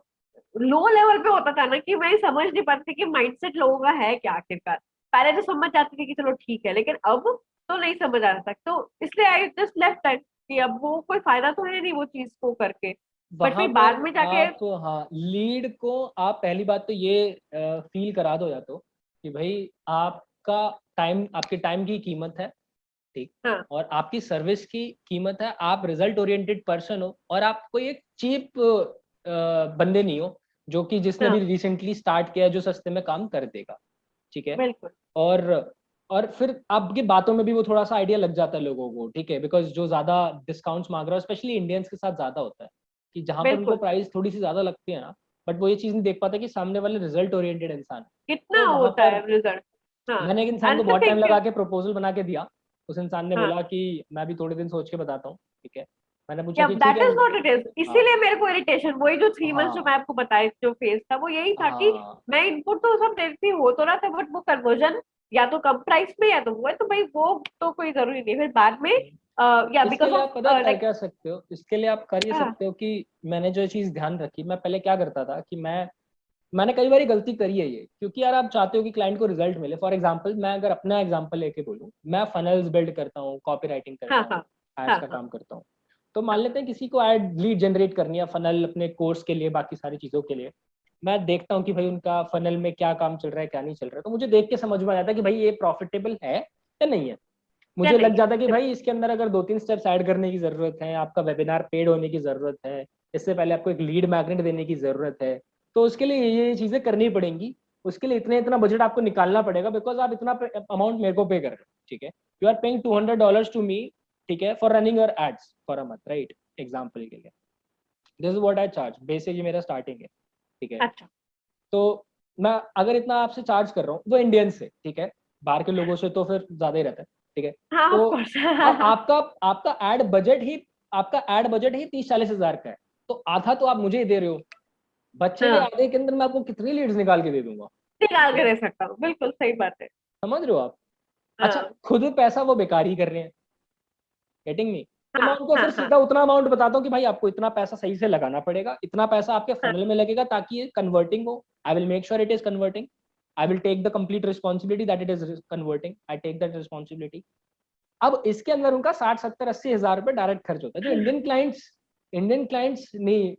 लो लेवल पे होता था ना कि मैं समझ नहीं पाती थी कि माइंडसेट लोगों का है क्या आखिरकार। पहले तो समझ जाती थी कि चलो ठीक है, लेकिन अब तो नहीं समझ आ रहा था, तो इसलिए आई जस्ट लेफ्ट दैट कि अब वो कोई फायदा तो है नहीं वो चीज को करके, बट वहां फिर पर बाद में जाके आप, हाँ, लीड को आप पहली बात तो ये फील करा दो या तो कि भाई आपका टाइम, आपके टाइम की कीमत है, ठीक, हाँ और आपकी सर्विस की कीमत है, आप रिजल्ट ओरिएंटेड पर्सन हो, और आप कोई एक चीप बंदे नहीं हो जो कि जिसने भी हाँ रिसेंटली स्टार्ट किया है जो सस्ते में काम कर देगा, ठीक है। बिल्कुल और और फिर आपकी बातों में भी वो थोड़ा सा आइडिया लग जाता है लोगों को, ठीक है, बिकॉज जो ज्यादा डिस्काउंट्स मांग रहा है स्पेशली इंडियंस के साथ ज्यादा होता है, कि जहाँ पर उनको बिल्कुल प्राइस थोड़ी सी ज्यादा लगती है ना, बट वो ये चीज नहीं देख पाता कि सामने वाले रिजल्ट ओरिएंटेड इंसान है। कितना तो वहां होता पर है रिजल्ट। हाँ मैंने एक इंसान एंड को द बहुत टाइम थिंग लगा इज, के प्रपोजल बना के दिया। उस इंसान ने हाँ बोला कि मैं भी थोड़े दिन सोच के बताता हूँ, ठीक है। मैंने पूछा या कि ठीक दैट है। Is what it is. हाँ इसीलिए मेरे को इरिटेशन वही जो 3 मंथ्स जो मैं हाँ आपको बताया जो फेज था वो यही था कि हाँ। मैं इनपुट तो सब देखती हो तो रहा था बट वो कन्वर्जन या तो कम प्राइस में या तो वो है, तो भाई वो तो कोई जरूरी नहीं फिर बाद में या इसके बिकॉज लिए ऑफ आप पता है कर लाइक क्या सकते हो, इसके लिए आप कर ये सकते हो कि मैंने जो चीज ध्यान रखी, मैं पहले क्या करता था कि मैंने कई बार गलती करी है ये, क्योंकि यार आप चाहते हो कि क्लाइंट को रिजल्ट मिले। फॉर एग्जांपल मैं अगर अपना एग्जांपल लेके बोलूँ, मैं फनल्स बिल्ड करता हूँ, कॉपी राइटिंग हाँ करता हूँ, हाँ एड्स हाँ का हाँ काम करता हूँ। तो मान हाँ लेते हैं किसी को एड लीड जनरेट करनी है फनल अपने कोर्स के लिए, बाकी सारी चीजों के लिए। मैं देखता हूँ कि भाई उनका फनल में क्या काम चल रहा है क्या नहीं चल रहा है, तो मुझे देख के समझ में आ जाता है कि भाई ये प्रॉफिटेबल है या नहीं है। क्या मुझे लग नहीं है जाता है कि भाई इसके अंदर अगर 2-3 स्टेप्स ऐड करने की जरूरत है, आपका वेबिनार पेड होने की जरूरत है, इससे पहले आपको एक लीड मैग्नेट देने की जरूरत है, तो उसके लिए ये चीजें करनी पड़ेंगी। उसके लिए इतना बजट आपको निकालना पड़ेगा, बिकॉज आप इतना अमाउंट मेरे को पे कर रहे हो, ठीक है। You are paying $200 to me, ठीक है, for running your ads for a month, right, example के लिए। This is what I charge, basic ये मेरा स्टार्टिंग है, ठीक है। अच्छा तो मैं अगर इतना आपसे चार्ज कर रहा हूँ वो इंडियन से, ठीक है, बाहर के लोगों से तो फिर ज्यादा ही रहता है, ठीक है। हाँ ऑफ तो कोर्स आपका आपका एड बजट ही 30-40 हजार का है, तो आधा तो आप मुझे ही दे रहे हो, बच्चे के हाँ आधे के अंदर मैं आपको कितनी लीड्स निकाल के दे दूंगा, ठीक निकाल के है। दे सकता हूँ बिल्कुल सही बात है। समझ रहे हो आप। अच्छा, हाँ खुद पैसा वो बेकार ही कर रहे हैं, गेटिंग मी। तो हाँ मैं उनको हाँ फिर हाँ सीधा उतना अमाउंट बताता हूँ कि भाई आपको इतना पैसा सही से लगाना पड़ेगा, इतना पैसा आपके हाँ फनल में लगेगा ताकि ये कन्वर्टिंग हो। I will make sure it is converting, I will take the complete responsibility that it is converting, I take that responsibility. अब इसके अंदर उनका 60-70-80 हजार रुपए डायरेक्ट खर्च होता है, जो इंडियन क्लाइंट्स नहीं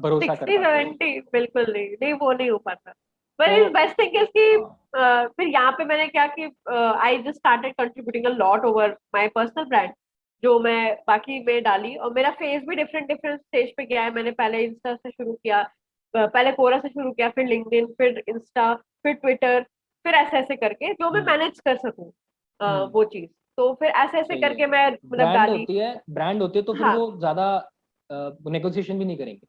भरोसा कर 60 पाते हैं। 70 बिल्कुल नहीं नहीं वो नहीं हो पाता। पर तो इस बेस्ट थिंग इज कि हाँ। फिर यहाँ पे मैंने क्या कि I just started contributing a lot over my personal brand जो मैं बाकी में डाली और मेरा फेस भी डिफरेंट डिफरेंट स्टेज पे गया है। मैंने पहले इंस्टा से शुरू किया, पहले कोरा से शुरू किया, फिर लिंक्डइन, फिर इंस्टा, फिर ट्विटर, फिर ऐसे ऐसे करके जो मैं हम्म मैनेज कर सकूं हम्म। वो चीज। तो फिर ऐसे ऐसे सही है। करके मैं मतलब ब्रांड डाली। होती है, ब्रांड होती है तो फिर हाँ वो ज्यादा नेगोशिएशन भी नहीं करेंगे।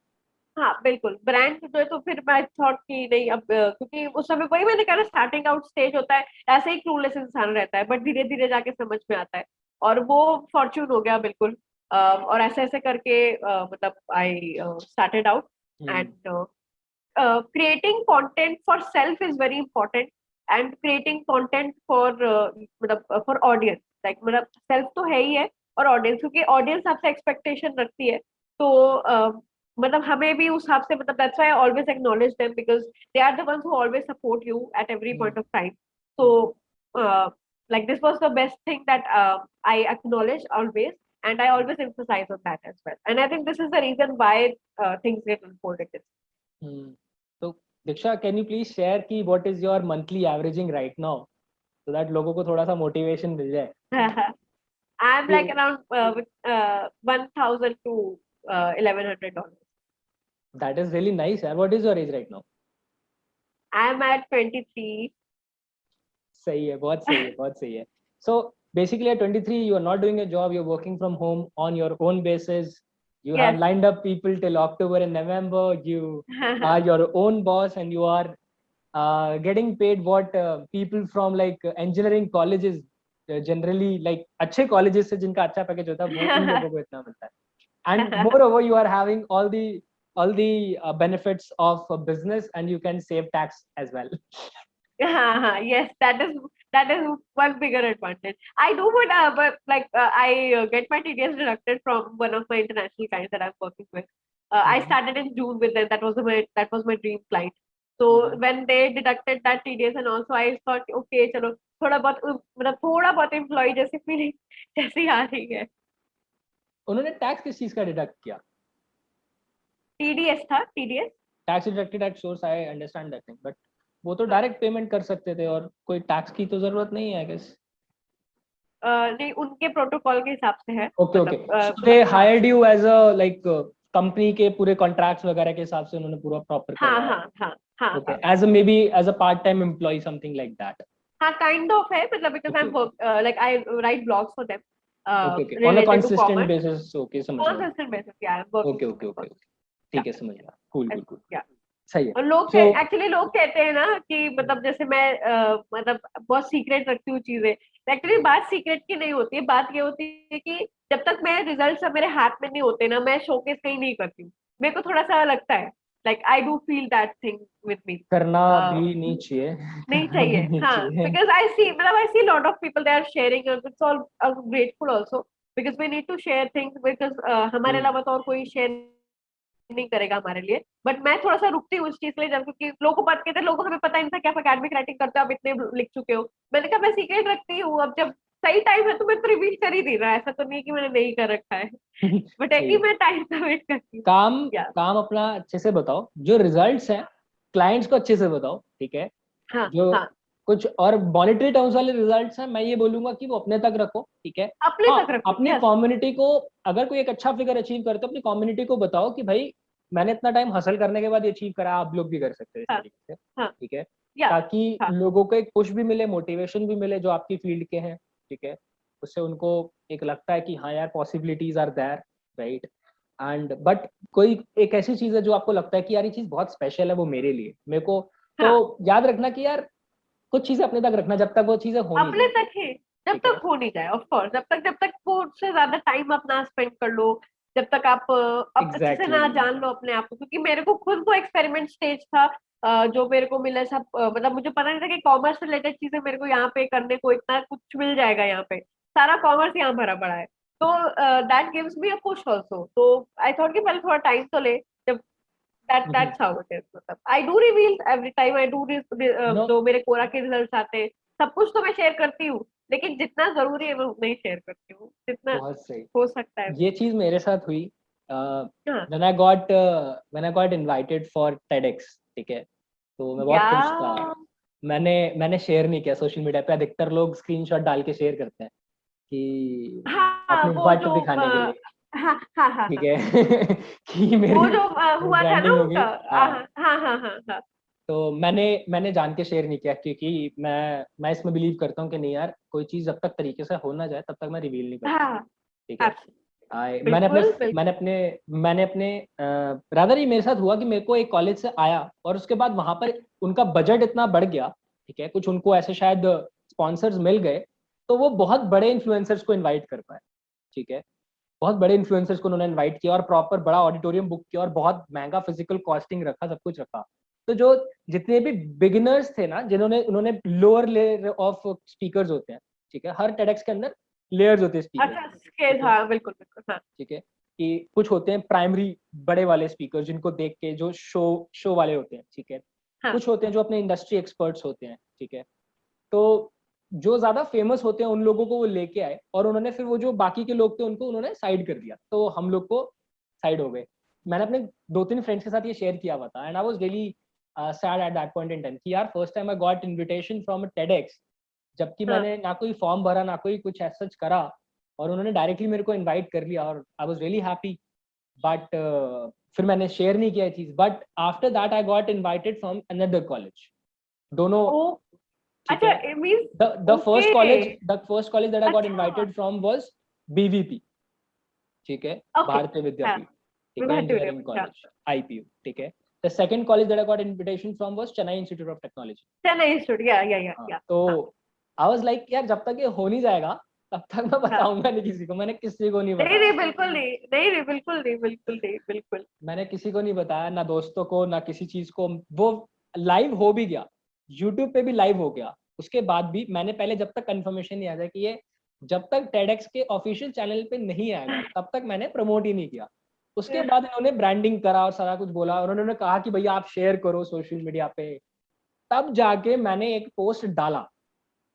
हाँ बिल्कुल ब्रांड जो है तो फिर मैं थॉट की नहीं अब क्योंकि उस समय वही मैंने कहा ना स्टार्टिंग आउट स्टेज होता है, ऐसे ही क्लूलेस इंसान रहता है बट धीरे धीरे जाके समझ में आता है और वो फॉर्च्यून हो गया बिल्कुल। और ऐसे ऐसे करके मतलब I started out hmm. And creating content for self is very important and creating content for मतलब for audience like मतलब self तो है ही है और audience क्योंकि audience आपसे expectation रखती है तो मतलब हमें भी उस हिसाब से मतलब that's why I always acknowledge them because they are the ones who always support you at every point hmm of time. So hmm uh, like this was the best thing that I acknowledge always and I always emphasize on that as well and I think this is the reason why things get unfolded. हम्म। तो दीक्षा, कैन यू प्लीज शेयर कि what is your monthly averaging right now, so that लोगों को थोड़ा सा मोटिवेशन मिल जाए I'm कि like around with 1,000 to $1,100. That is really nice यार। What is your age right now? I'm at 23. सही है, बहुत सही है, बहुत सही है। So basically at 23 you are not doing a job, you're working from home on your own basis, you have Yes. lined up people till October and November, you are your own boss and you are getting paid what people from like engineering colleges generally like अच्छे colleges से जिनका अच्छा पैकेज होता है वो उन लोगों को इतना मिलता है। And moreover you are having all the benefits of a business and you can save tax as well. Yes, that is one bigger advantage. I do, but like I get my TDS deducted from one of my international clients that I'm working with. I Mhm, started in June with them. That was my dream client. So mhm. when they deducted that TDS and also I thought okay चलो थोड़ा बहुत मतलब थोड़ा बहुत employee जैसी feeling जैसी आ रही है। उन्होंने टैक्स किस चीज का डिडक्ट किया? TDS था TDS। Tax deducted at source, I understand that thing, but वो तो डायरेक्ट पेमेंट कर सकते थे और कोई टैक्स की तो जरूरत नहीं है आई गेस। नहीं उनके प्रोटोकॉल के हिसाब से है ओके ओके, मतलब सो दे हाँ hired you as a like company के पूरे कॉन्ट्रैक्ट्स वगैरह के हिसाब से उन्होंने पूरा प्रॉपर हाँ करवाया। हाँ हाँ हाँ ओके, हाँ as a maybe as a part time employ something like that. हाँ काइंड ऑफ है मतलब because I okay um okay. Work like I write blogs for them okay okay, on a related to consistent commerce. Basis, okay समझ गया। Consistent basis, yeah, I'm working okay on okay okay, it. ठीक है समझ गया, कूल कूल कूल, Yeah. सही है। और लोग सो एक्चुअली लोग कहते हैं ना कि मतलब जैसे मैं मतलब बहुत सीक्रेट रखती हूँ चीजें, एक्चुअली बात सीक्रेट की नहीं होती है, बात ये होती है कि जब तक मैं रिजल्ट मेरे हाथ में नहीं होते ना, मैं शोकेस कहीं नहीं करती हूँ। मेरे को थोड़ा सा लगता है, like I do feel that thing with me. करना भी नहीं चाहिए, नहीं करना भी चाहिए, नहीं हाँ, चाहिए। बिकॉज आई सी, मतलब I see lot of people they are sharing, it's all grateful also, because we need to share things, because हमारे अलावा तो और कोई शेयर नहीं करेगा हमारे लिए। बट मैं थोड़ा सा रुकती हूँ उस चीज के लिए, जब क्योंकि लोगों को बात कहते हैं, लोगों को हमें पता नहीं था कि आप एकेडमिक राइटिंग करते हो, आप इतने लिख चुके हो। मैंने कहा मैं सीक्रेट रखती हूँ, अब जब सही टाइम है तो मैं तो रिवील कर ही दी रहा, ऐसा तो नहीं कि मैंने नहीं कर रखा है, बट है सही कि है। मैं टाइम का वेट करती हूँ। काम या काम अपना अच्छे से बताओ, जो रिजल्ट्स हैं क्लाइंट्स को अच्छे से बताओ, ठीक है। हाँ जो हाँ, कुछ और मॉनेटरी टर्म्स वाले रिजल्ट्स हैं, मैं ये बोलूंगा कि वो अपने तक रखो, ठीक है। अपने हाँ, तक रखो, अपनी यस। कम्युनिटी को, अगर कोई एक अच्छा फिगर अचीव करते हो अपनी कम्युनिटी को बताओ कि भाई मैंने इतना टाइम हसल करने के बाद ये अचीव करा, आप लोग भी कर सकते हो इस हाँ तरीके से, हाँ, ठीक है। या ताकि हाँ, लोगों को एक पुश भी मिले, मोटिवेशन भी मिले जो आपकी फील्ड के हैं, ठीक है। उससे उनको एक लगता है कि हाँ यार possibilities are there, right. And but कोई एक ऐसी चीज है जो आपको लगता है कि यार ये चीज बहुत स्पेशल है वो मेरे लिए, मेरे को, हाँ, तो याद रखना कि यार कुछ चीजें अपने तक रखना जब तक वो चीजें हो नहीं अपने जाए, तक ही, जब ठीक है। तक हो नहीं जाए, ऑफ कोर्स, जब तक वो उससे ज्यादा टाइम अपना स्पेंड कर लो, जब तक आप अच्छे से एग्जैक्टली ना जान लो अपने आप को, क्योंकि मेरे को खुद वो एक्सपेरिमेंट स्टेज था, जो मेरे को मिला सब, मतलब मुझे पता नहीं था कि कॉमर्स रिलेटेड चीजें मेरे को यहाँ पे करने को इतना कुछ मिल जाएगा, यहाँ पे सारा कॉमर्स यहाँ भरा पड़ा है, तो that gives me a push also, तो आई थॉट कि पहले थोड़ा टाइम तो ले, जब exactly. that's how it is, मतलब I do reveal every time, I do, no, जो मेरे कोरा के रिजल्ट्स आते हैं, सब कुछ तो मैं शेयर करती हूँ, लेकिन जितना जरूरी है मैं उतना ही शेयर करती हूँ, जितना बहुत सही। हो सकता है। ये चीज मेरे साथ हुई हाँ, when I got invited for TEDx, ठीक है। तो मैं बहुत या खुश था। मैंने शेयर नहीं किया सोशल मीडिया पे, अधिकतर लोग स्क्रीनशॉट डाल के शेयर करते हैं कि हाँ, अपने वो बट जो दिखाने के लिए, हाँ हाँ हाँ ठीक हाँ, है। कि वो मेरी जो हुआ था ना ब्रांडिंग होगी। उनका, हाँ हाँ, हाँ हाँ हाँ हाँ तो मैंने जान के शेयर नहीं किया, क्योंकि मैं इसमें बिलीव करता हूँ कि नहीं यार, कोई चीज जब तक तरीके से हो ना जाए तब तक मैं रिवील नहीं करता, हाँ, ठीक है। मैंने अपने बिल्कुल बिल्कुल। मैंने अपने मैंने अपने रादर ये मेरे साथ हुआ कि मेरे को एक कॉलेज से आया और उसके बाद वहां पर उनका बजट इतना बढ़ गया, ठीक है, कुछ उनको ऐसे शायद स्पॉन्सर्स मिल गए, तो वो बहुत बड़े इन्फ्लुएंसर्स को इनवाइट कर पाए, ठीक है। बहुत बड़े इन्फ्लुएंसर्स को उन्होंने इनवाइट किया और प्रॉपर बड़ा ऑडिटोरियम बुक किया और बहुत महंगा फिजिकल कॉस्टिंग रखा, सब कुछ रखा। तो जो जितने भी बिगिनर्स थे ना, जिन्होंने उन्होंने लोअर लेयर ऑफ स्पीकर्स होते हैं, ठीक है, हर TEDx के अंदर लेयर्स होते हैं स्पीकर, अच्छा, स्केल, ठीक है, हाँ बिल्कुल बिल्कुल, हाँ ठीक है। कि कुछ होते हैं प्राइमरी बड़े वाले स्पीकर जिनको देख के जो शो वाले होते हैं, ठीक है। हाँ कुछ होते हैं जो अपने इंडस्ट्री एक्सपर्ट्स होते हैं, ठीक है। तो जो ज्यादा फेमस होते हैं उन लोगों को वो लेके आए और उन्होंने फिर वो जो बाकी के लोग थे उनको उन्होंने साइड कर दिया, तो हम लोग को साइड हो गए। मैंने अपने 2-3 फ्रेंड्स के साथ ये शेयर किया हुआ था and I was really sad at that point in time कि यार first time I got invitation from a TEDx, जबकि हाँ, मैंने ना कोई फॉर्म भरा ना कोई कुछ ऐसा करा, और उन्होंने डायरेक्टली मेरे को इनवाइट कर लिया और I was really happy. But फिर मैंने शेयर नहीं किया ये चीज, but after that I got invited from another college, दोनों, ओ, ठीक अच्छा, है। It means, the okay, first college the first college that I got अच्छा, इनवाइटेड फ्रॉम वाज BVP, ठीक है, ओके, भारतीय हाँ, विद्यापीठ, ठीक है, विभाज्य इंजीनियरिंग अच्छा, कॉलेज, IPU, ठीक है। The second college that I got invitation from was Chennai institute of technology. Chennai studio, हाँ, या, तो हाँ आई वाज लाइक यार जब तक ये हो नहीं जाएगा तब तक मैं हाँ, बताऊंगा नहीं किसी को, मैंने किसी को नहीं नहीं नहीं, बताया। बिल्कुल नहीं, नहीं नहीं, बिल्कुल नहीं, बिल्कुल नहीं, बिल्कुल, मैंने किसी को नहीं बताया, ना दोस्तों को ना किसी चीज को। वो लाइव हो भी गया, यूट्यूब पे भी लाइव हो गया, उसके बाद भी मैंने पहले जब तक कंफर्मेशन नहीं आ जाए कि ये जब तक TEDx के ऑफिशियल चैनल पे नहीं आएगा तब तक मैंने प्रमोट ही नहीं किया। उसके बाद इन्होंने ब्रांडिंग करा और सारा कुछ बोला और उन्होंने कहा कि भैया आप शेयर करो सोशल मीडिया पे, तब जाके मैंने एक पोस्ट डाला। हाँ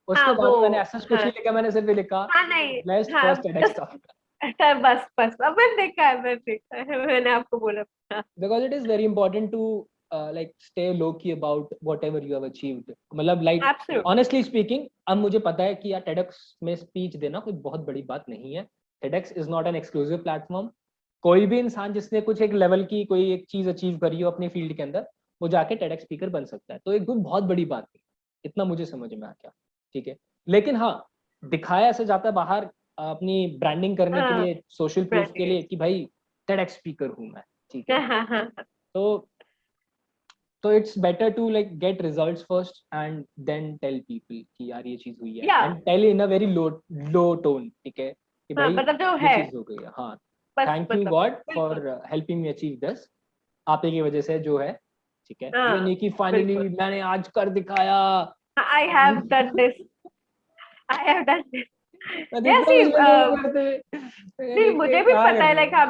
उसके वो, बाद मैंने ऐसा कुछ हाँ नहीं लिखा, मैंने सिर्फ ये लिखा हाँ, नहीं, ब्लेस्ड हाँ, फर्स्ट TEDx बस, टॉक, बस बस, अब मैंने देखा है, मैंने देखा है, मैंने आपको बोला था। because it is very important to like stay low key about whatever you have achieved, मतलब like एब्सोल्युटली, honestly speaking अब मुझे पता है कि यार TEDx में स्पीच देना कोई बहुत बड़ी बात नहीं है। TEDx is not an exclusive platform। कोई भी इंसान जिसने कुछ एक लेवल की कोई एक चीज अचीव करी हो अपनी फील्ड के अंदर, वो जाके TEDx स्पीकर बन सकता है, तो एक कोई बहुत बड़ी बात नहीं, इतना मुझे समझ में आ गया, ठीक है। लेकिन हाँ, दिखाया ऐसे जाता है बाहर अपनी ब्रांडिंग करने के हाँ, लिए, सोशल प्रूफ के branding लिए कि भाई TEDx स्पीकर हूँ मैं, ठीक है। हाँ, तो it's better to like get results first and then tell people कि यार ये चीज हुई है, या and tell in a very low low tone, ठीक है, कि हाँ, भाई मतलब जो ये है चीज हो गई है, हाँ, बस, थैंक यू मतलब गॉड बिल्कुल, for helping me achieve this, आप ही की वजह से जो है, ठीक है, ये हाँ नहीं कि फाइनली बिल्कुल, मैंने आज कर दिखाया। I have done this, I have done this. अरे या इतना सी पिछले लोग करते, नहीं, लेके मुझे भी क्या पता कर है, रहे लाइक हो।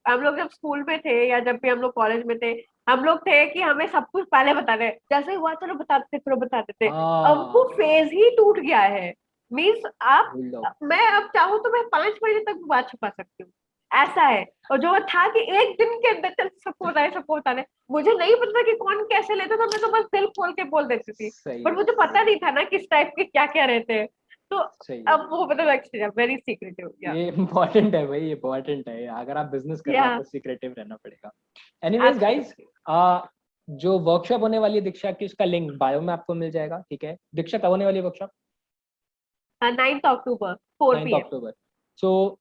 हम लोग जब स्कूल में थे या जब भी हम लोग कॉलेज में थे, हम लोग थे कि हमें सब कुछ पहले बता रहे, जैसे हुआ चलो बता देते। अब वो हाँ, फेज ही टूट गया है। मीन्स आप, बोल दो। मैं अब चाहूँ तो मैं 5 महीने तक बात छुपा सकती हूँ, ऐसा है। और जो था कि एक दिन के अंदर चल सबको बता रहे, मुझे नहीं पता था कि कौन कैसे लेता था, मैं तो बस दिल खोल के बोल देती थी। सही बट है, मुझे पता सही नहीं था ना किस टाइप के क्या क्या रहते हैं। तो सही है। अब वो मतलब वेरी सीक्रेटिव, या ये इम्पोर्टेंट है भाई, इम्पोर्टेंट है, अगर आप बिजनेस कर रहे हो या आपको सीक्रेटिव रहना पड़ेगा। एनीवेज गाइस, जो वर्कशॉप होने वाली है दीक्षा की, उसका लिंक बायो में आपको मिल जाएगा, ठीक है। दीक्षा कब होने वाली है वर्कशॉप? 9th October 4 9 PM। अक्टूबर। सो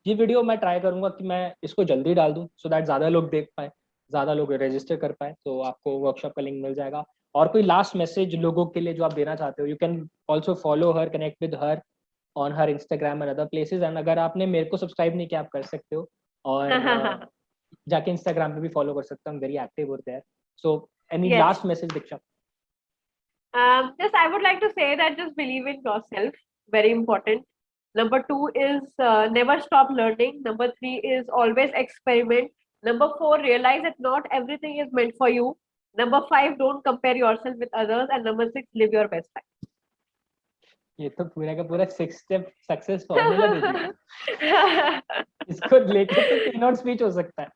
ये वीडियो मैं ट्राई करूंगा कि मैं इसको जल्दी डाल दूं, सो दैट ज्यादा लोग देख पाए, ज्यादा लोग रजिस्टर कर पाए, तो आपको वर्कशॉप का लिंक मिल जाएगा। और कोई लास्ट मैसेज लोगों के लिए जो आप देना चाहते हो, you can also follow her, connect with her on her Instagram and other places, and अगर आपने मेरे को सब्सक्राइब नहीं किया आप कर सकते हो, और जाके इंस्टाग्राम पे भी फॉलो कर सकते हो, वेरी एक्टिव होते हैं। So any Yes. Last message Diksha? Just I would like to say that just believe in yourself. Very important. Number 2 is never stop learning. Number 3 is always experiment. Number 4, realize that not everything is meant for you. Number 5, don't compare yourself with others. And number 6, live your best ये तो पूरा का पूरा 6 स्टेप सक्सेस फॉर्मूला दे दिया, life. इसको लेके तो keynote स्पीच हो सकता है।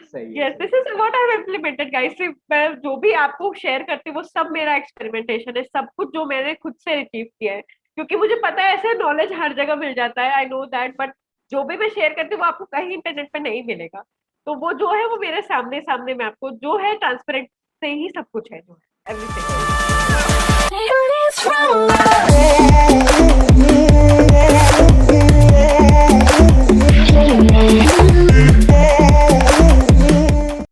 सही है, Yes, सही this है। is what I've implemented, guys. सिर्फ मैं जो भी आपको शेयर करती हूँ वो सब मेरा एक्सपेरिमेंटेशन है, सब कुछ जो मैंने खुद से अचीव किया है, क्योंकि मुझे पता है ऐसे नॉलेज हर जगह मिल जाता है, आई नो दैट, बट जो भी मैं शेयर करती हूँ वो आपको कहीं इंटरनेट पे नहीं मिलेगा। तो वो जो है वो मेरे सामने सामने में आपको जो है ट्रांसपेरेंट से ही सब कुछ है, जो है एवरीथिंग।